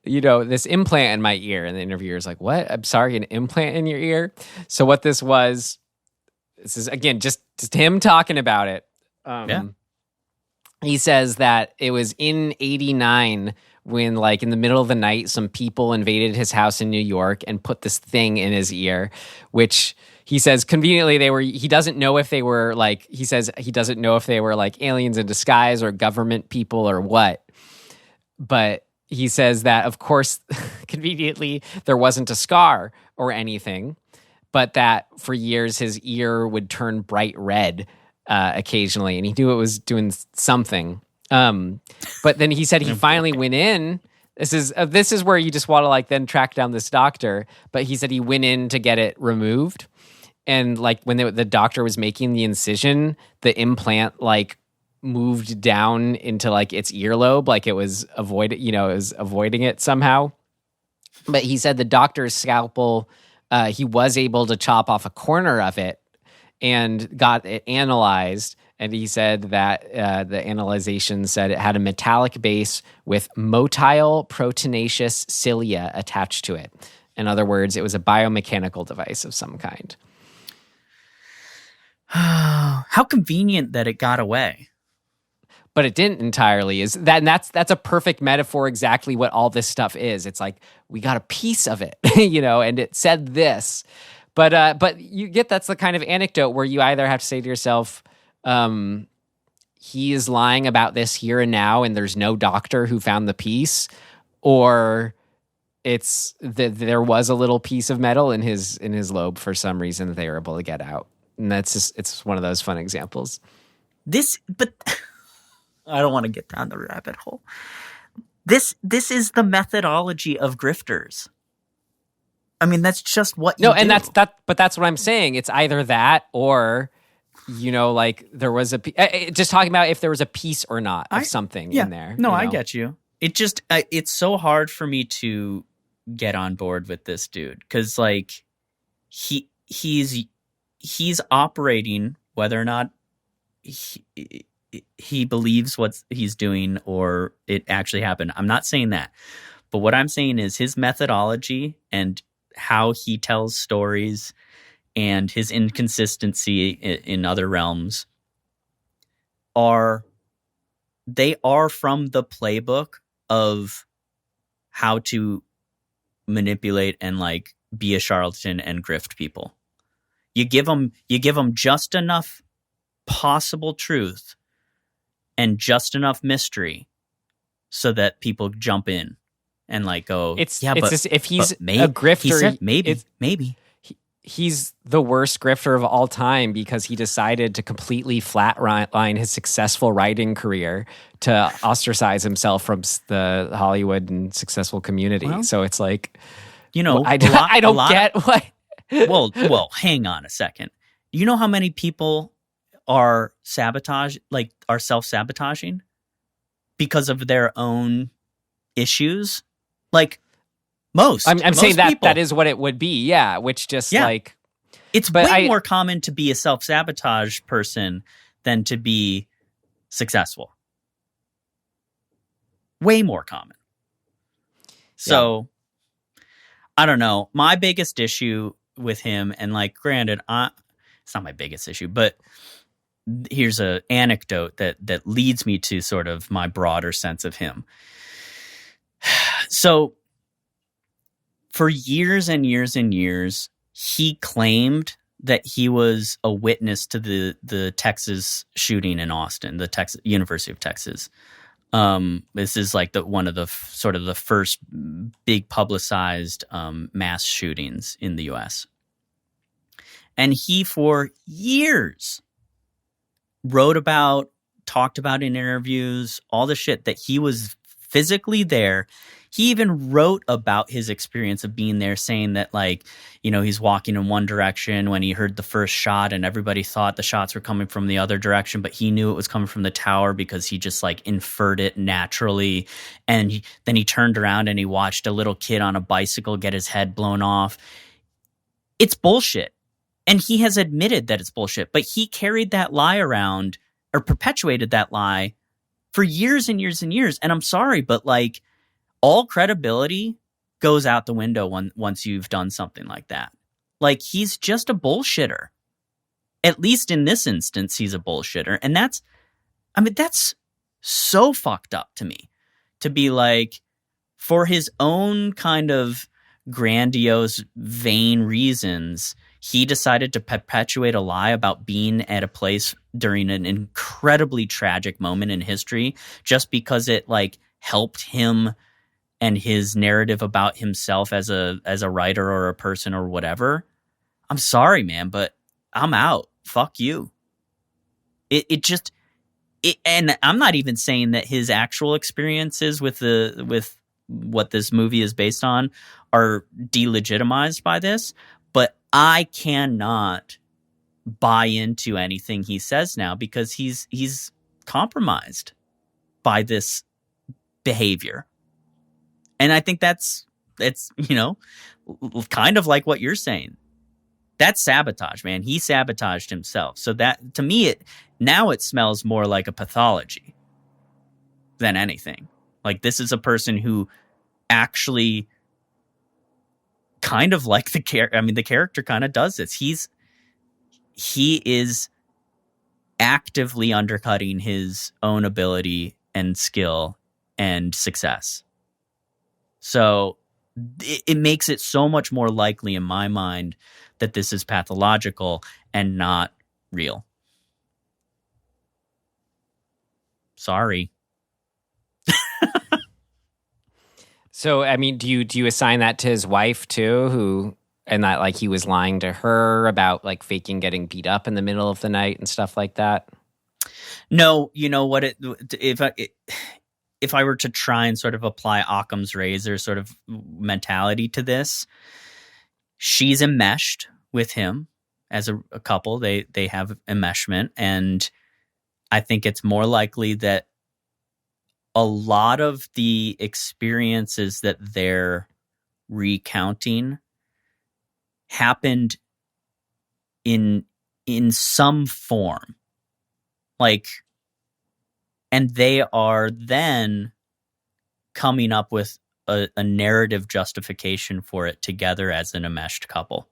you know, this implant in my ear. And the interviewer's like, what? I'm sorry, an implant in your ear? So what this is, again, just him talking about it. He says that it was in 1989 when, like, in the middle of the night, some people invaded his house in New York and put this thing in his ear, which he says conveniently he doesn't know if they were like, he says he doesn't know if they were like aliens in disguise or government people or what. But he says that, of course, conveniently, there wasn't a scar or anything, but that for years his ear would turn bright red occasionally, and he knew it was doing something. But then he said he finally went in. This is where you just want to like then track down this doctor. But he said he went in to get it removed, and like when the doctor was making the incision, the implant like moved down into like its earlobe, like it was avoiding it somehow. But he said the doctor's scalpel, he was able to chop off a corner of it and got it analyzed. And he said that the analyzation said it had a metallic base with motile proteinaceous cilia attached to it. In other words, it was a biomechanical device of some kind. How convenient that it got away. But it didn't entirely. And that's a perfect metaphor, exactly what all this stuff is. It's like, we got a piece of it, you know, and it said this. But you get, that's the kind of anecdote where you either have to say to yourself, he is lying about this here and now, and there's no doctor who found the piece, or it's there was a little piece of metal in his lobe for some reason that they were able to get out. And it's one of those fun examples. But I don't want to get down the rabbit hole. This is the methodology of grifters. I mean, that's just what you do. And but that's what I'm saying. It's either that or, you know, like there was just talking about if there was a piece or not of something in there. No, you know? I get you. It just, it's so hard for me to get on board with this dude. Because like he's operating, whether or not he believes what he's doing or it actually happened. I'm not saying that. But what I'm saying is his methodology and how he tells stories and his inconsistency in other realms are from the playbook of how to manipulate and like be a charlatan and grift people. You give them just enough possible truth and just enough mystery so that people jump in and like go, if he's a grifter, he said maybe. he's the worst grifter of all time because he decided to completely flatline his successful writing career to ostracize himself from the Hollywood and successful community. Well, so it's like, I don't get what. well, hang on a second. You know how many people are self-sabotaging because of their own issues? Like most. I'm saying people. that is what it would be. Yeah. Which just like. It's way more common to be a self-sabotage person than to be successful. Way more common. So, I don't know. My biggest issue with him, and like, granted, it's not my biggest issue, but here's an anecdote that leads me to sort of my broader sense of him. So, for years and years and years, he claimed that he was a witness to the Texas shooting in Austin, the University of Texas. This is like one of the sort of the first big publicized mass shootings in the U.S. And he, for years, talked about in interviews, all the shit that he was physically there. He even wrote about his experience of being there, saying that, like, he's walking in one direction when he heard the first shot and everybody thought the shots were coming from the other direction, but he knew it was coming from the tower because he just like inferred it naturally. And then he turned around and he watched a little kid on a bicycle get his head blown off. It's bullshit. And he has admitted that it's bullshit, but he carried that lie around, or perpetuated that lie, for years and years and years. And I'm sorry, but like, all credibility goes out the window once you've done something like that. Like, he's just a bullshitter. At least in this instance, he's a bullshitter. And that's so fucked up to me, to be like, for his own kind of grandiose, vain reasons, he decided to perpetuate a lie about being at a place during an incredibly tragic moment in history just because it like helped him and his narrative about himself as a writer or a person or whatever. I'm sorry, man, but I'm out. Fuck you. And I'm not even saying that his actual experiences with what this movie is based on are delegitimized by this, but I cannot buy into anything he says now because he's compromised by this behavior. And I think it's kind of like what you're saying. That's sabotage, man. He sabotaged himself. So that, to me, it smells more like a pathology than anything. Like, this is a person who actually kind of like the character kind of does this. He is actively undercutting his own ability and skill and success. So it makes it so much more likely in my mind that this is pathological and not real. Sorry. So, I mean, do you assign that to his wife too, and that like he was lying to her about like faking getting beat up in the middle of the night and stuff like that? No, you know what? If I were to try and sort of apply Occam's razor sort of mentality to this, she's enmeshed with him as a couple. They have enmeshment, and I think it's more likely that a lot of the experiences that they're recounting happened in some form. Like, and they are then coming up with a narrative justification for it together as an enmeshed couple.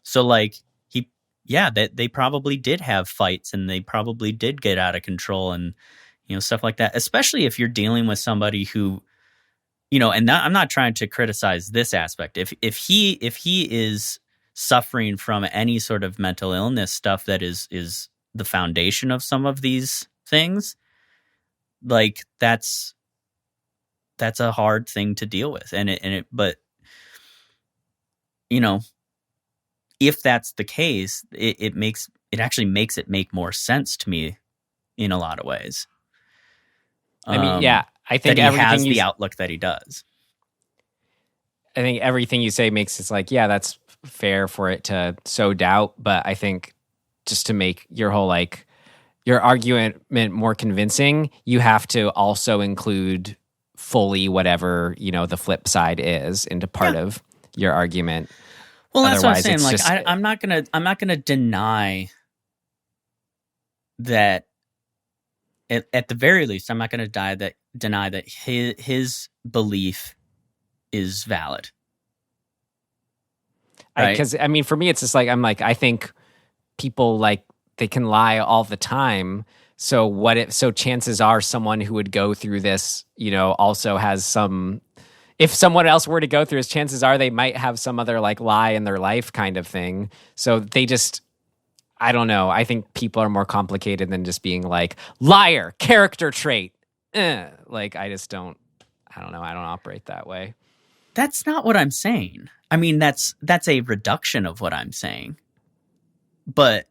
So, like, they probably did have fights and they probably did get out of control and, stuff like that. Especially if you're dealing with somebody who, and I'm not trying to criticize this aspect. If he is suffering from any sort of mental illness stuff that is the foundation of some of these things, like that's a hard thing to deal with. But if that's the case, it actually makes it make more sense to me in a lot of ways. I mean, yeah, I think that he has everything the outlook that he does. I think everything you say makes it like, yeah, that's fair for it to sow doubt. But I think just to make your whole like your argument more convincing, you have to also include fully whatever, the flip side is into part of your argument. Well, that's Otherwise, what I'm saying. it's Like, I'm not gonna deny that. At the very least, I'm not gonna deny that his belief is valid. Right? Because I mean, for me, it's just like I think people like they can lie all the time. So chances are someone who would go through this, also has some. If someone else were to go through this, chances are they might have some other like lie in their life kind of thing. So they just, I don't know. I think people are more complicated than just being like liar, character trait. Like I don't know. I don't operate that way. That's not what I'm saying. I mean, that's a reduction of what I'm saying. But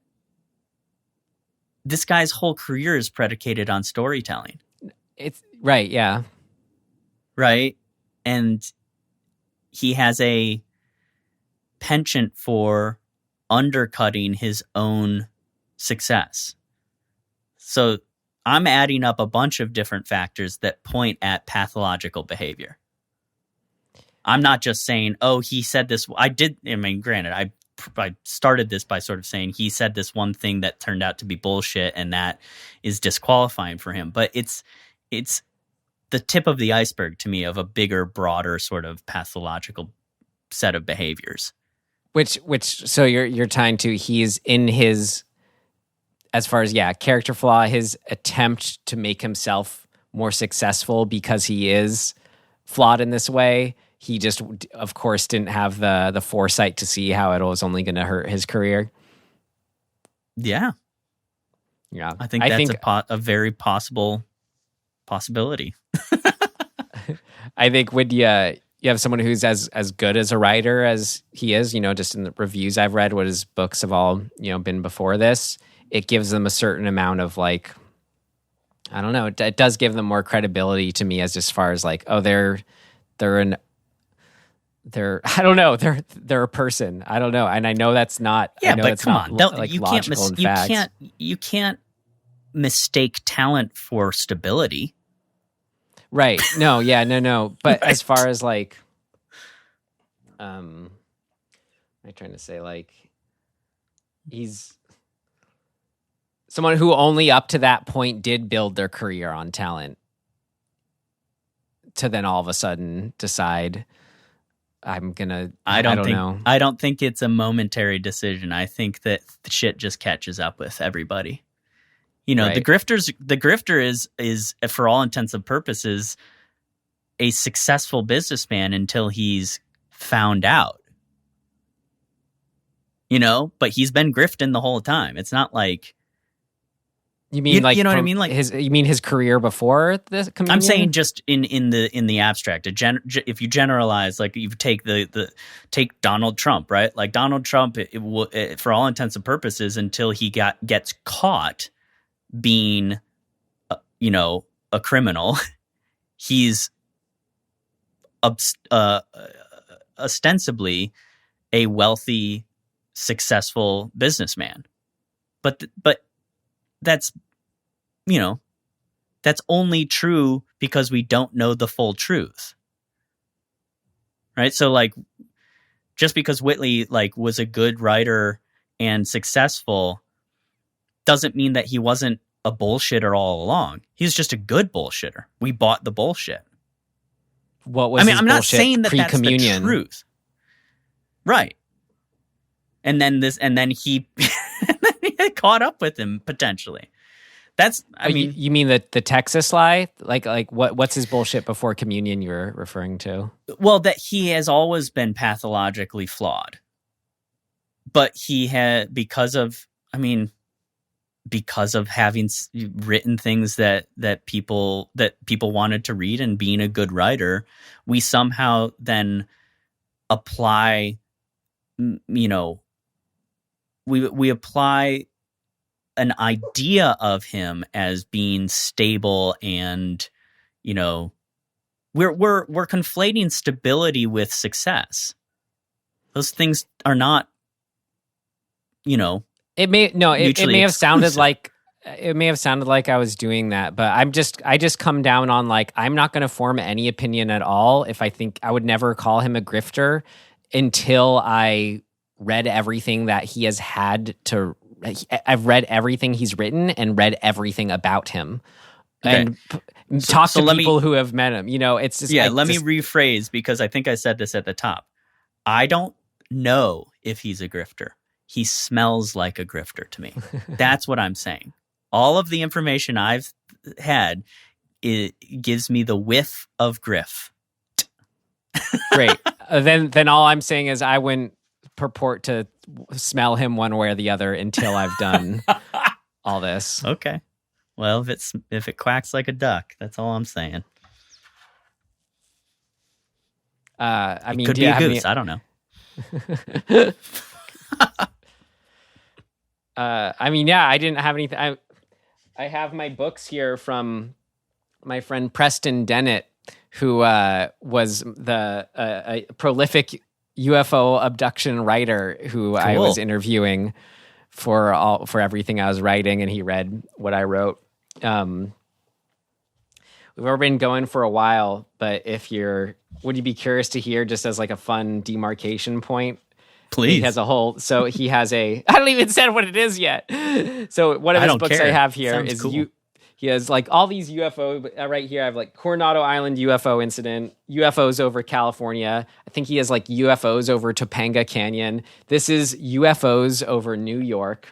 this guy's whole career is predicated on storytelling. It's right. Yeah. Right. And he has a penchant for undercutting his own success. So I'm adding up a bunch of different factors that point at pathological behavior. I'm not just saying, oh, he said this. Granted, I started this by sort of saying he said this one thing that turned out to be bullshit and that is disqualifying for him. But it's the tip of the iceberg to me of a bigger, broader sort of pathological set of behaviors. Which so you're tying to he's in his, as far as character flaw, his attempt to make himself more successful because he is flawed in this way. He just, of course, didn't have the foresight to see how it was only going to hurt his career. Yeah, yeah. I think that's a very possibility. I think when you have someone who's as good as a writer as he is, just in the reviews I've read, what his books have all been before this, it gives them a certain amount of like, I don't know, it does give them more credibility to me as far as like, oh, they're I don't know, they're a person. I don't know, and I know that's not. Yeah, I know but that's come not, on, like, you can't mistake talent for stability. Right. No, yeah, no. But Right. as far as like, I'm trying to say like, he's someone who only up to that point did build their career on talent to then all of a sudden decide I don't know. I don't think it's a momentary decision. I think that shit just catches up with everybody. Right. The grifter is for all intents and purposes a successful businessman until he's found out. But he's been grifting the whole time. It's not like you mean like you know what I mean, like his career before this communion? I'm saying just in the abstract. If you generalize, like you take take Donald Trump, right? Like Donald Trump, for all intents and purposes, until he gets caught being, a criminal, he's ostensibly a wealthy, successful businessman. But that's, that's only true because we don't know the full truth. Right? So like, just because Whitley like was a good writer and successful doesn't mean that he wasn't a bullshitter all along. He's just a good bullshitter. We bought the bullshit. What was his I'm not bullshit saying that that's the pre-communion? truth. Right. And then he caught up with him potentially. That's you mean the Texas lie? Like what's his bullshit before communion you're referring to? Well, that he has always been pathologically flawed. But he had because of having written things that people wanted to read and being a good writer, we somehow then apply you know, we apply an idea of him as being stable, and you know, we're conflating stability with success. Those things are not, you know. It may have sounded exclusive. like I was doing that, but I just come down on like, I'm not going to form any opinion at all if I think I would never call him a grifter until I read everything that he has had to. I've read everything he's written and read everything about him, and talk to people who have met him. You know, it's just let me rephrase, because I think I said this at the top. I don't know if he's a grifter. He smells like a grifter to me. That's what I'm saying. All of the information I've had, it gives me the whiff of griff. Great. Then all I'm saying is I wouldn't purport to smell him one way or the other until I've done all this. Okay. Well, if it quacks like a duck, that's all I'm saying. I mean, could be a goose. I don't know. I mean, yeah, I didn't have anything. I have my books here from my friend Preston Dennett, who was a prolific UFO abduction writer who I was interviewing for everything I was writing, and he read what I wrote. We've already been going for a while, but would you be curious to hear, just as like a fun demarcation point? Please. He has I don't even said what it is yet. So one of his books I have here Sounds is cool. He has like all these UFO right here. I have like Coronado Island UFO incident, UFOs over California. I think he has like UFOs over Topanga Canyon. This is UFOs over New York.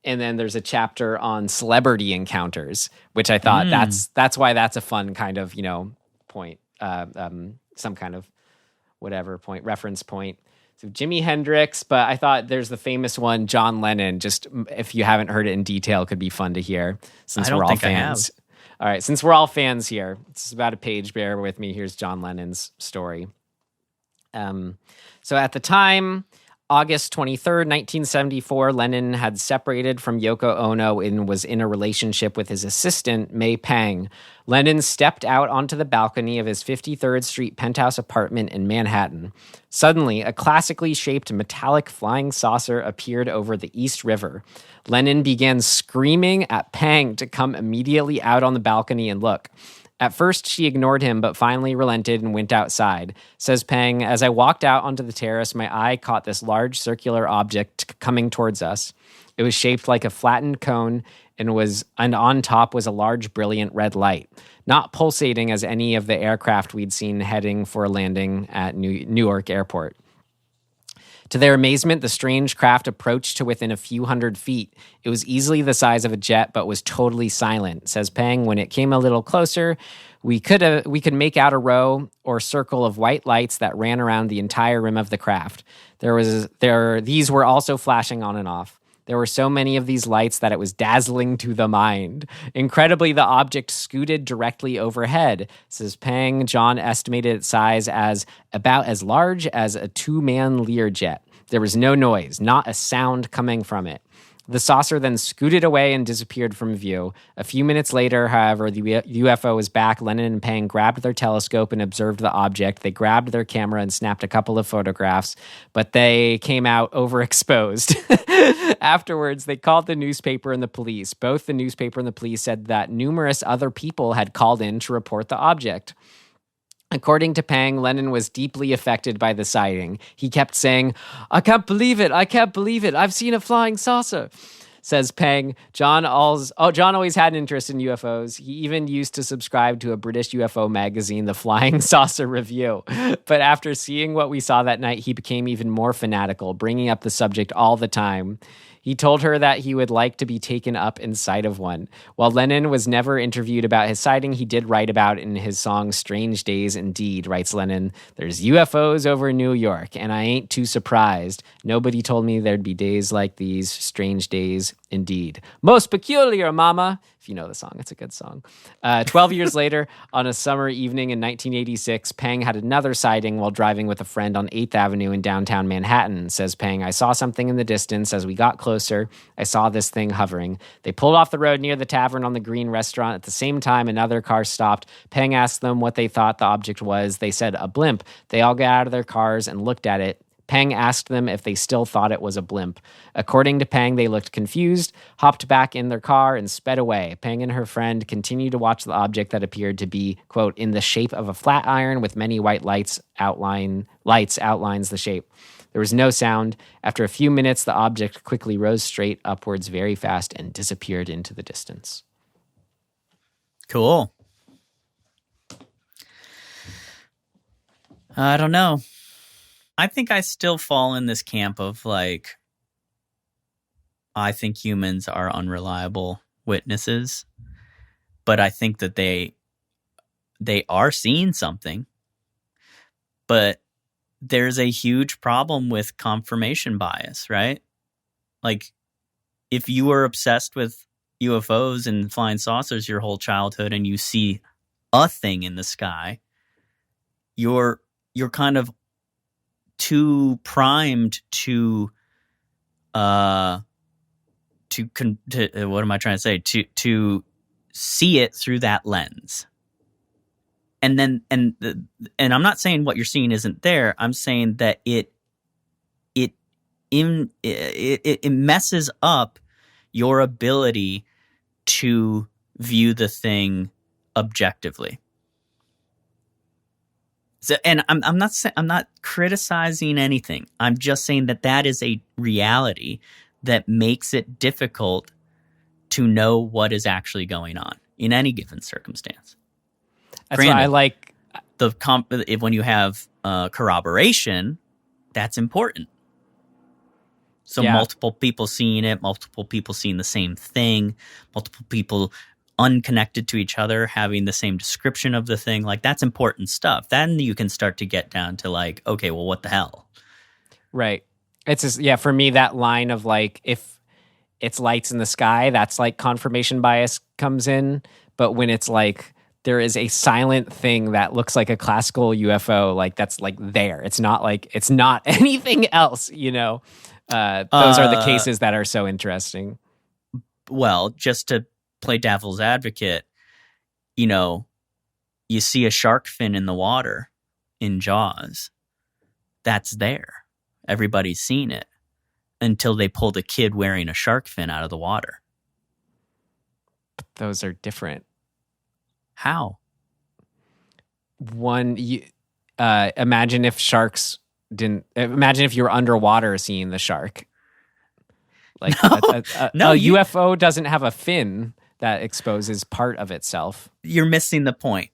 And then there's a chapter on celebrity encounters, which I thought that's why that's a fun kind of, you know, point, some kind of whatever point, reference point. So Jimi Hendrix, but I thought there's the famous one, John Lennon. Just if you haven't heard it in detail, could be fun to hear since we're all fans. All right, since we're all fans here, it's about a page. Bear with me. Here's John Lennon's story. So at the time, August 23rd, 1974, Lennon had separated from Yoko Ono and was in a relationship with his assistant, May Pang. Lennon stepped out onto the balcony of his 53rd Street penthouse apartment in Manhattan. Suddenly, a classically shaped metallic flying saucer appeared over the East River. Lennon began screaming at Pang to come immediately out on the balcony and look. At first, she ignored him, but finally relented and went outside. Says Pang, as I walked out onto the terrace, my eye caught this large circular object coming towards us. It was shaped like a flattened cone, and on top was a large, brilliant red light, not pulsating as any of the aircraft we'd seen heading for a landing at Newark Airport. To their amazement, the strange craft approached to within a few hundred feet. It was easily the size of a jet, but was totally silent. Says Pang, when it came a little closer, we could make out a row or circle of white lights that ran around the entire rim of the craft. These were also flashing on and off. There were so many of these lights that it was dazzling to the mind. Incredibly, the object scooted directly overhead. Says Pang, John estimated its size as about as large as a two-man Learjet. There was no noise, not a sound coming from it. The saucer then scooted away and disappeared from view. A few minutes later, however, the UFO was back. Lennon and Pang grabbed their telescope and observed the object. They grabbed their camera and snapped a couple of photographs, but they came out overexposed. Afterwards, they called the newspaper and the police. Both the newspaper and the police said that numerous other people had called in to report the object. According to Pang, Lennon was deeply affected by the sighting. He kept saying, I can't believe it. I've seen a flying saucer. Says Pang, John always had an interest in UFOs. He even used to subscribe to a British UFO magazine, the Flying Saucer Review. But after seeing what we saw that night, he became even more fanatical, bringing up the subject all the time. He told her that he would like to be taken up inside of one. While Lennon was never interviewed about his sighting, he did write about it in his song Strange Days Indeed, writes Lennon. There's UFOs over New York, and I ain't too surprised. Nobody told me there'd be days like these, strange days indeed. Most peculiar, mama. If you know the song, it's a good song. 12 years later, on a summer evening in 1986, Pang had another sighting while driving with a friend on 8th Avenue in downtown Manhattan. Says Pang, I saw something in the distance. As we got closer, I saw this thing hovering. They pulled off the road near the tavern on the Green restaurant. At the same time, another car stopped. Pang asked them what they thought the object was. They said a blimp. They all got out of their cars and looked at it. Pang asked them if they still thought it was a blimp. According to Pang, they looked confused, hopped back in their car, and sped away. Pang and her friend continued to watch the object that appeared to be, quote, in the shape of a flat iron with many white lights outlines the shape. There was no sound. After a few minutes, the object quickly rose straight upwards very fast and disappeared into the distance. Cool. I don't know. I think I still fall in this camp of like, I think humans are unreliable witnesses, but I think that they are seeing something. But there's a huge problem with confirmation bias, right? Like, if you were obsessed with UFOs and flying saucers your whole childhood and you see a thing in the sky, you're kind of too primed to what am I trying to say? To see it through that lens. And then I'm not saying what you're seeing isn't there. I'm saying that it messes up your ability to view the thing objectively. So, and I'm not criticizing anything. I'm just saying that is a reality that makes it difficult to know what is actually going on in any given circumstance. That's Granted, why I like when you have corroboration, that's important. So multiple people seeing it, multiple people seeing the same thing, multiple people unconnected to each other having the same description of the thing, like that's important stuff. Then you can start to get down to like, okay, well, what the hell? Right. It's just, for me, that line of like, if it's lights in the sky, that's like confirmation bias comes in. But when it's like, there is a silent thing that looks like a classical UFO, like that's like there. It's not like, it's not anything else, you know? Those are the cases that are so interesting. Well, just to play devil's advocate, you know, you see a shark fin in the water in Jaws. That's there. Everybody's seen it until they pulled a kid wearing a shark fin out of the water. But those are different. How? One, imagine if sharks didn't. Imagine if you were underwater seeing the shark. Like no, UFO doesn't have a fin that exposes part of itself. You're missing the point.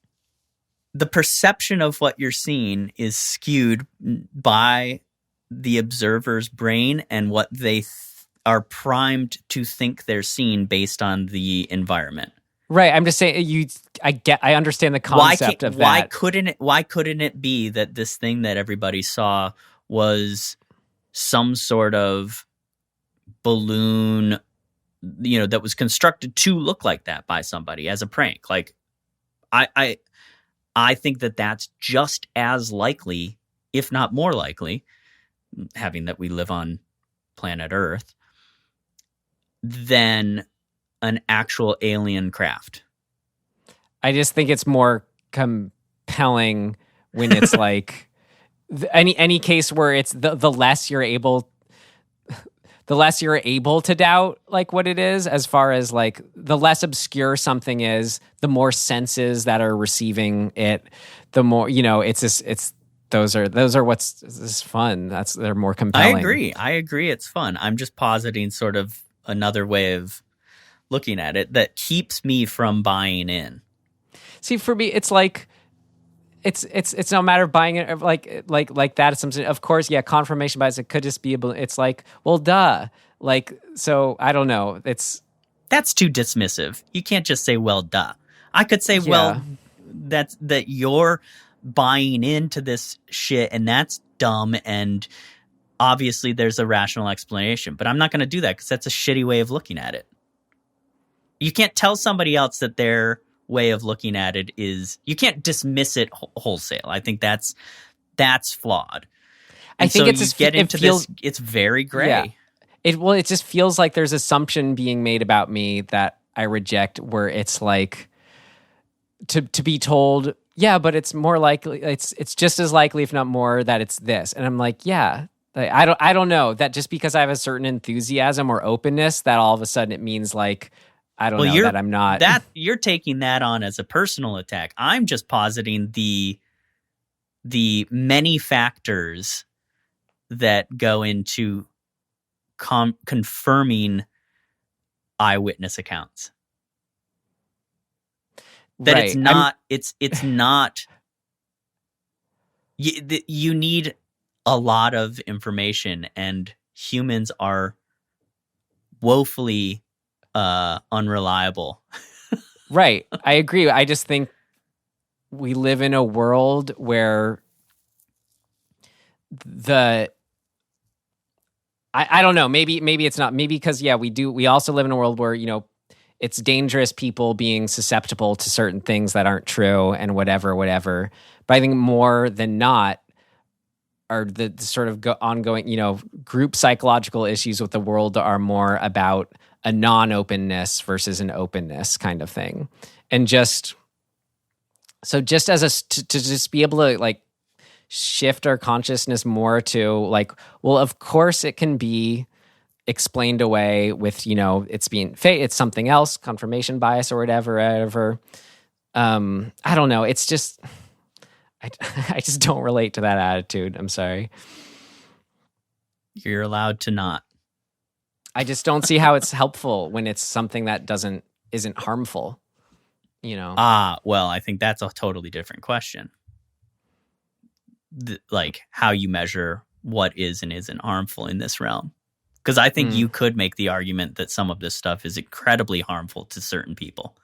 The perception of what you're seeing is skewed by the observer's brain and what they are primed to think they're seeing based on the environment. Right. I'm just saying I understand the concept of that. Why couldn't it be that this thing that everybody saw was some sort of balloon, you know, that was constructed to look like that by somebody as a prank? Like, I think that that's just as likely, if not more likely, having that we live on planet Earth, than an actual alien craft. I just think it's more compelling when it's like any case where it's the less you're able to doubt like what it is, as far as like the less obscure something is, the more senses that are receiving it, the more, you know, those are what's fun. They're more compelling. I agree it's fun. I'm just positing sort of another way of looking at it that keeps me from buying in. See, for me, it's like it's no matter buying it like that. It's something, of course, confirmation bias. It could just be it's like, well, duh. Like, so I don't know. That's too dismissive. You can't just say, well, duh. I could say, well, that you're buying into this shit and that's dumb and obviously there's a rational explanation, but I'm not going to do that because that's a shitty way of looking at it. You can't tell somebody else that their way of looking at it is, you can't dismiss it wholesale. I think that's flawed. And I think so it's you just, get into feels, this, it's very gray. Yeah. It just feels like there's assumption being made about me that I reject, where it's like to be told, yeah, but it's more likely, it's just as likely, if not more, that it's this. And I'm like, yeah, I don't know that just because I have a certain enthusiasm or openness that all of a sudden it means like, I don't know that I'm not. That you're taking that on as a personal attack. I'm just positing the many factors that go into confirming eyewitness accounts. That right. it's not. You need a lot of information, and humans are woefully unreliable. Right. I agree. I just think we live in a world where I don't know, maybe it's not, maybe because we also live in a world where, you know, it's dangerous people being susceptible to certain things that aren't true and whatever. But I think more than not are the sort of ongoing, you know, group psychological issues with the world are more about a non-openness versus an openness kind of thing. And just as to just be able to like shift our consciousness more to like, well, of course it can be explained away with, you know, it's something else, confirmation bias or whatever. I don't know. It's just, I just don't relate to that attitude. I'm sorry. You're allowed to not. I just don't see how it's helpful when it's something that isn't harmful, you know? Well, I think that's a totally different question. Like how you measure what is and isn't harmful in this realm. Because I think you could make the argument that some of this stuff is incredibly harmful to certain people.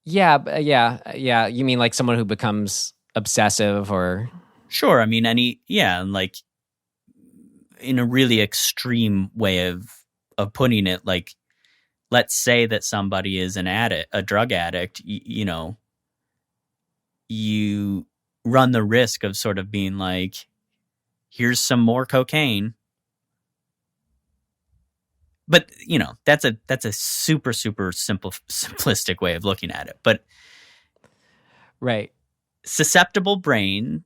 Yeah. You mean like someone who becomes obsessive or? Sure. I mean, like in a really extreme way of putting it, like, let's say that somebody is a drug addict, you know, you run the risk of sort of being like, here's some more cocaine. But, you know, that's a super, super simplistic way of looking at it. But right. Susceptible brain,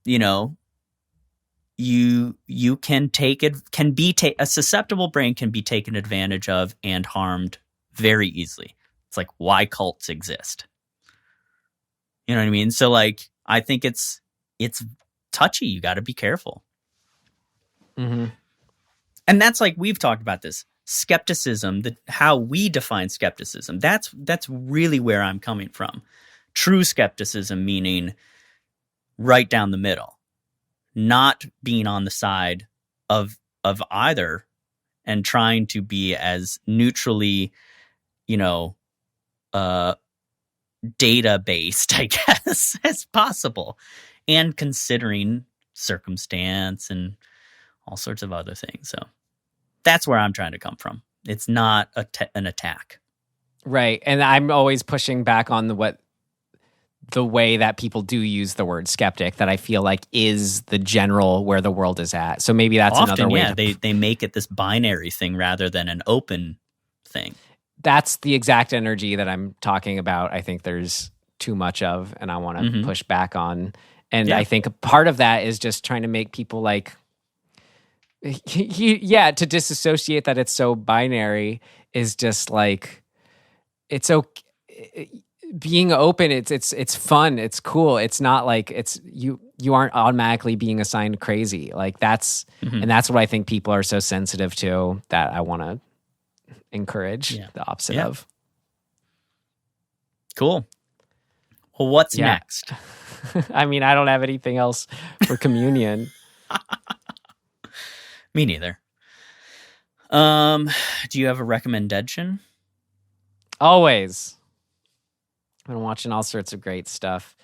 you know, you can take it, a susceptible brain can be taken advantage of and harmed very easily. It's like why cults exist. You know what I mean? So like, I think it's touchy. You got to be careful. Mm-hmm. And that's like, we've talked about this skepticism, how we define skepticism. That's really where I'm coming from. True skepticism, meaning right down the middle, not being on the side of either and trying to be as neutrally, you know, data based, I guess, as possible, and considering circumstance and all sorts of other things. So that's where I'm trying to come from. It's not an attack. Right. And I'm always pushing back on the way that people do use the word skeptic, that I feel like is the general where the world is at. So maybe that's often, another way. Yeah, they make it this binary thing rather than an open thing. That's the exact energy that I'm talking about. I think there's too much of, and I want to push back on. And I think a part of that is just trying to make people like, to disassociate that it's so binary is just like, it's okay. Being open, it's fun, it's cool. It's not like it's you aren't automatically being assigned crazy. Like that's and that's what I think people are so sensitive to, that I want to encourage the opposite of. Cool. Well, what's next? I mean, I don't have anything else for communion. Me neither. Do you have a recommendation? Always. I've been watching all sorts of great stuff.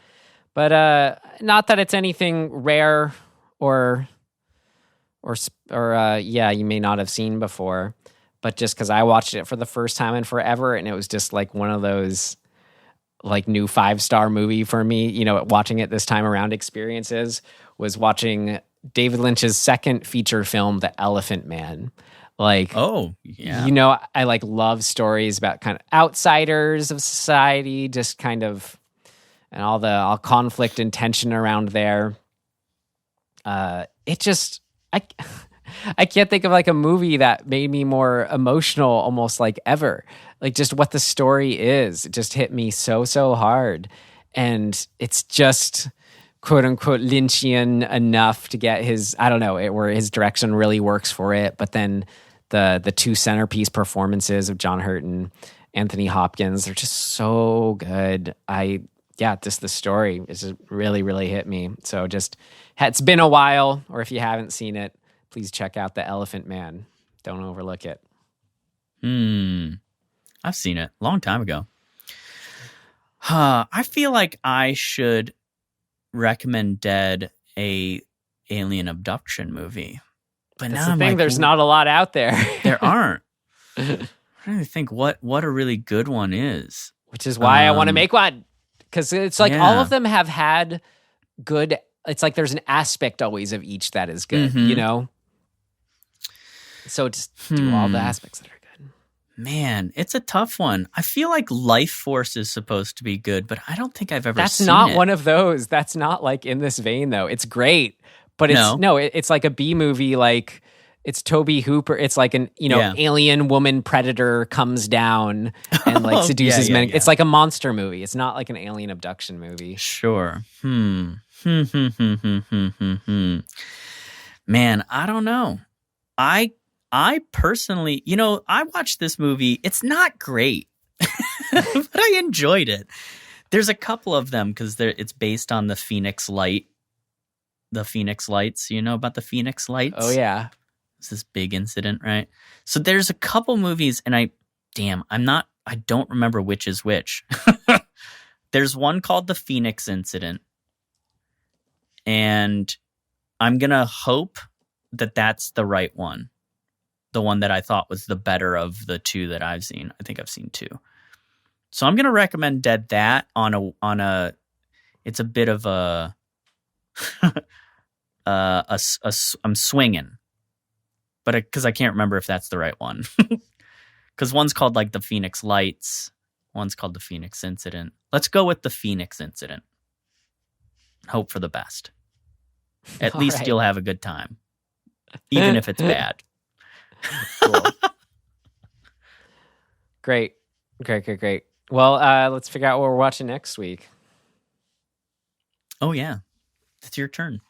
But not that it's anything rare you may not have seen before, but just because I watched it for the first time in forever, and it was just like one of those like new 5-star movie for me, you know, watching it this time around experiences was watching David Lynch's second feature film, The Elephant Man. Like, oh, yeah. You know, I like love stories about kind of outsiders of society, just kind of, and all the conflict and tension around there. It just, I can't think of like a movie that made me more emotional almost like ever. Like just what the story is. It just hit me so hard. And it's just quote unquote Lynchian enough to get his, I don't know, where his direction really works for it. But then the two centerpiece performances of John Hurt and Anthony Hopkins, they're just so good. Just the story is just really hit me. So just, it's been a while, or if you haven't seen it, please check out The Elephant Man. Don't overlook it. I've seen it a long time ago. I feel like I should recommend Dead a alien abduction movie. But That's now the thing, there's not a lot out there. There aren't. I'm trying to think what a really good one is. Which is why I want to make one. Because it's like all of them have had good, it's like there's an aspect always of each that is good, you know? So just do all the aspects that are good. Man, it's a tough one. I feel like Life Force is supposed to be good, but I don't think I've ever That's seen not it. one of those. That's not like in this vein, though. It's great, but it's like a B movie. Like it's Toby Hooper. It's like an alien woman predator comes down and like seduces men. Yeah. It's like a monster movie. It's not like an alien abduction movie. Sure. Man, I don't know. I personally, I watched this movie. It's not great, but I enjoyed it. There's a couple of them because it's based on the Phoenix Light. The Phoenix Lights. You know about the Phoenix Lights? Oh, yeah. It's this big incident, right? So there's a couple movies, and I don't remember which is which. There's one called The Phoenix Incident, and I'm going to hope that that's the right one. The one that I thought was the better of the two that I've seen. I think I've seen two. So I'm going to recommend Dead that on a it's a bit of a I'm swinging. But because I can't remember if that's the right one. Because one's called like the Phoenix Lights. One's called the Phoenix Incident. Let's go with the Phoenix Incident. Hope for the best. At least you'll have a good time. Even if it's bad. Cool. Great. Well, let's figure out what we're watching next week. Oh, yeah. It's your turn.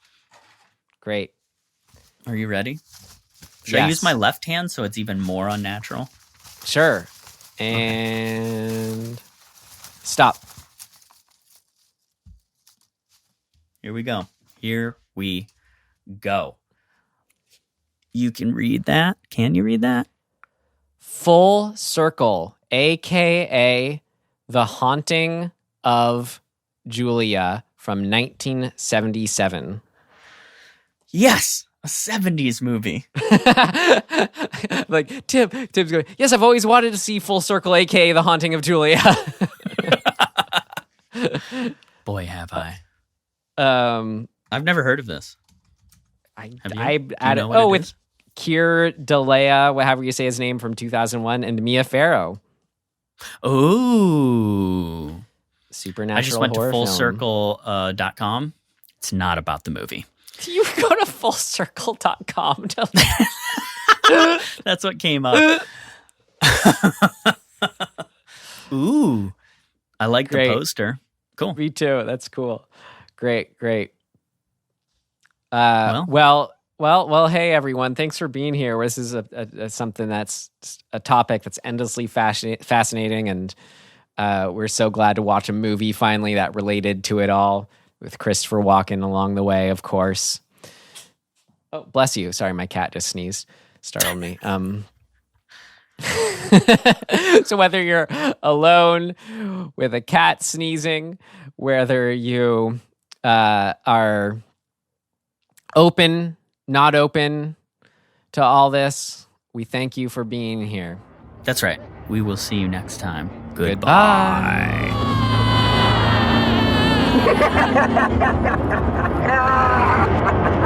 Great. Are you ready? Should I use my left hand so it's even more unnatural? Sure. And stop. Here we go. You can read that? Can you read that? Full Circle, a.k.a. The Haunting of Julia from 1977. Yes! A 70s movie. Like, Tim's going, yes, I've always wanted to see Full Circle, a.k.a. The Haunting of Julia. Boy, have I. I've never heard of this. With Keir Dullea, however you say his name, from 2001, and Mia Farrow. Ooh. Supernatural I just went to horror film. fullcircle.com. It's not about the movie. You go to fullcircle.com. That's what came up. Ooh. I like the poster. Cool. Me too. That's cool. Great. Well, hey everyone. Thanks for being here. This is something that's a topic that's endlessly fascinating, and we're so glad to watch a movie finally that related to it all, with Christopher Walken along the way, of course. Oh, bless you. Sorry, my cat just sneezed. Startled me. So whether you're alone with a cat sneezing, whether you are open, not open to all this, we thank you for being here. That's right. We will see you next time. Goodbye. Goodbye.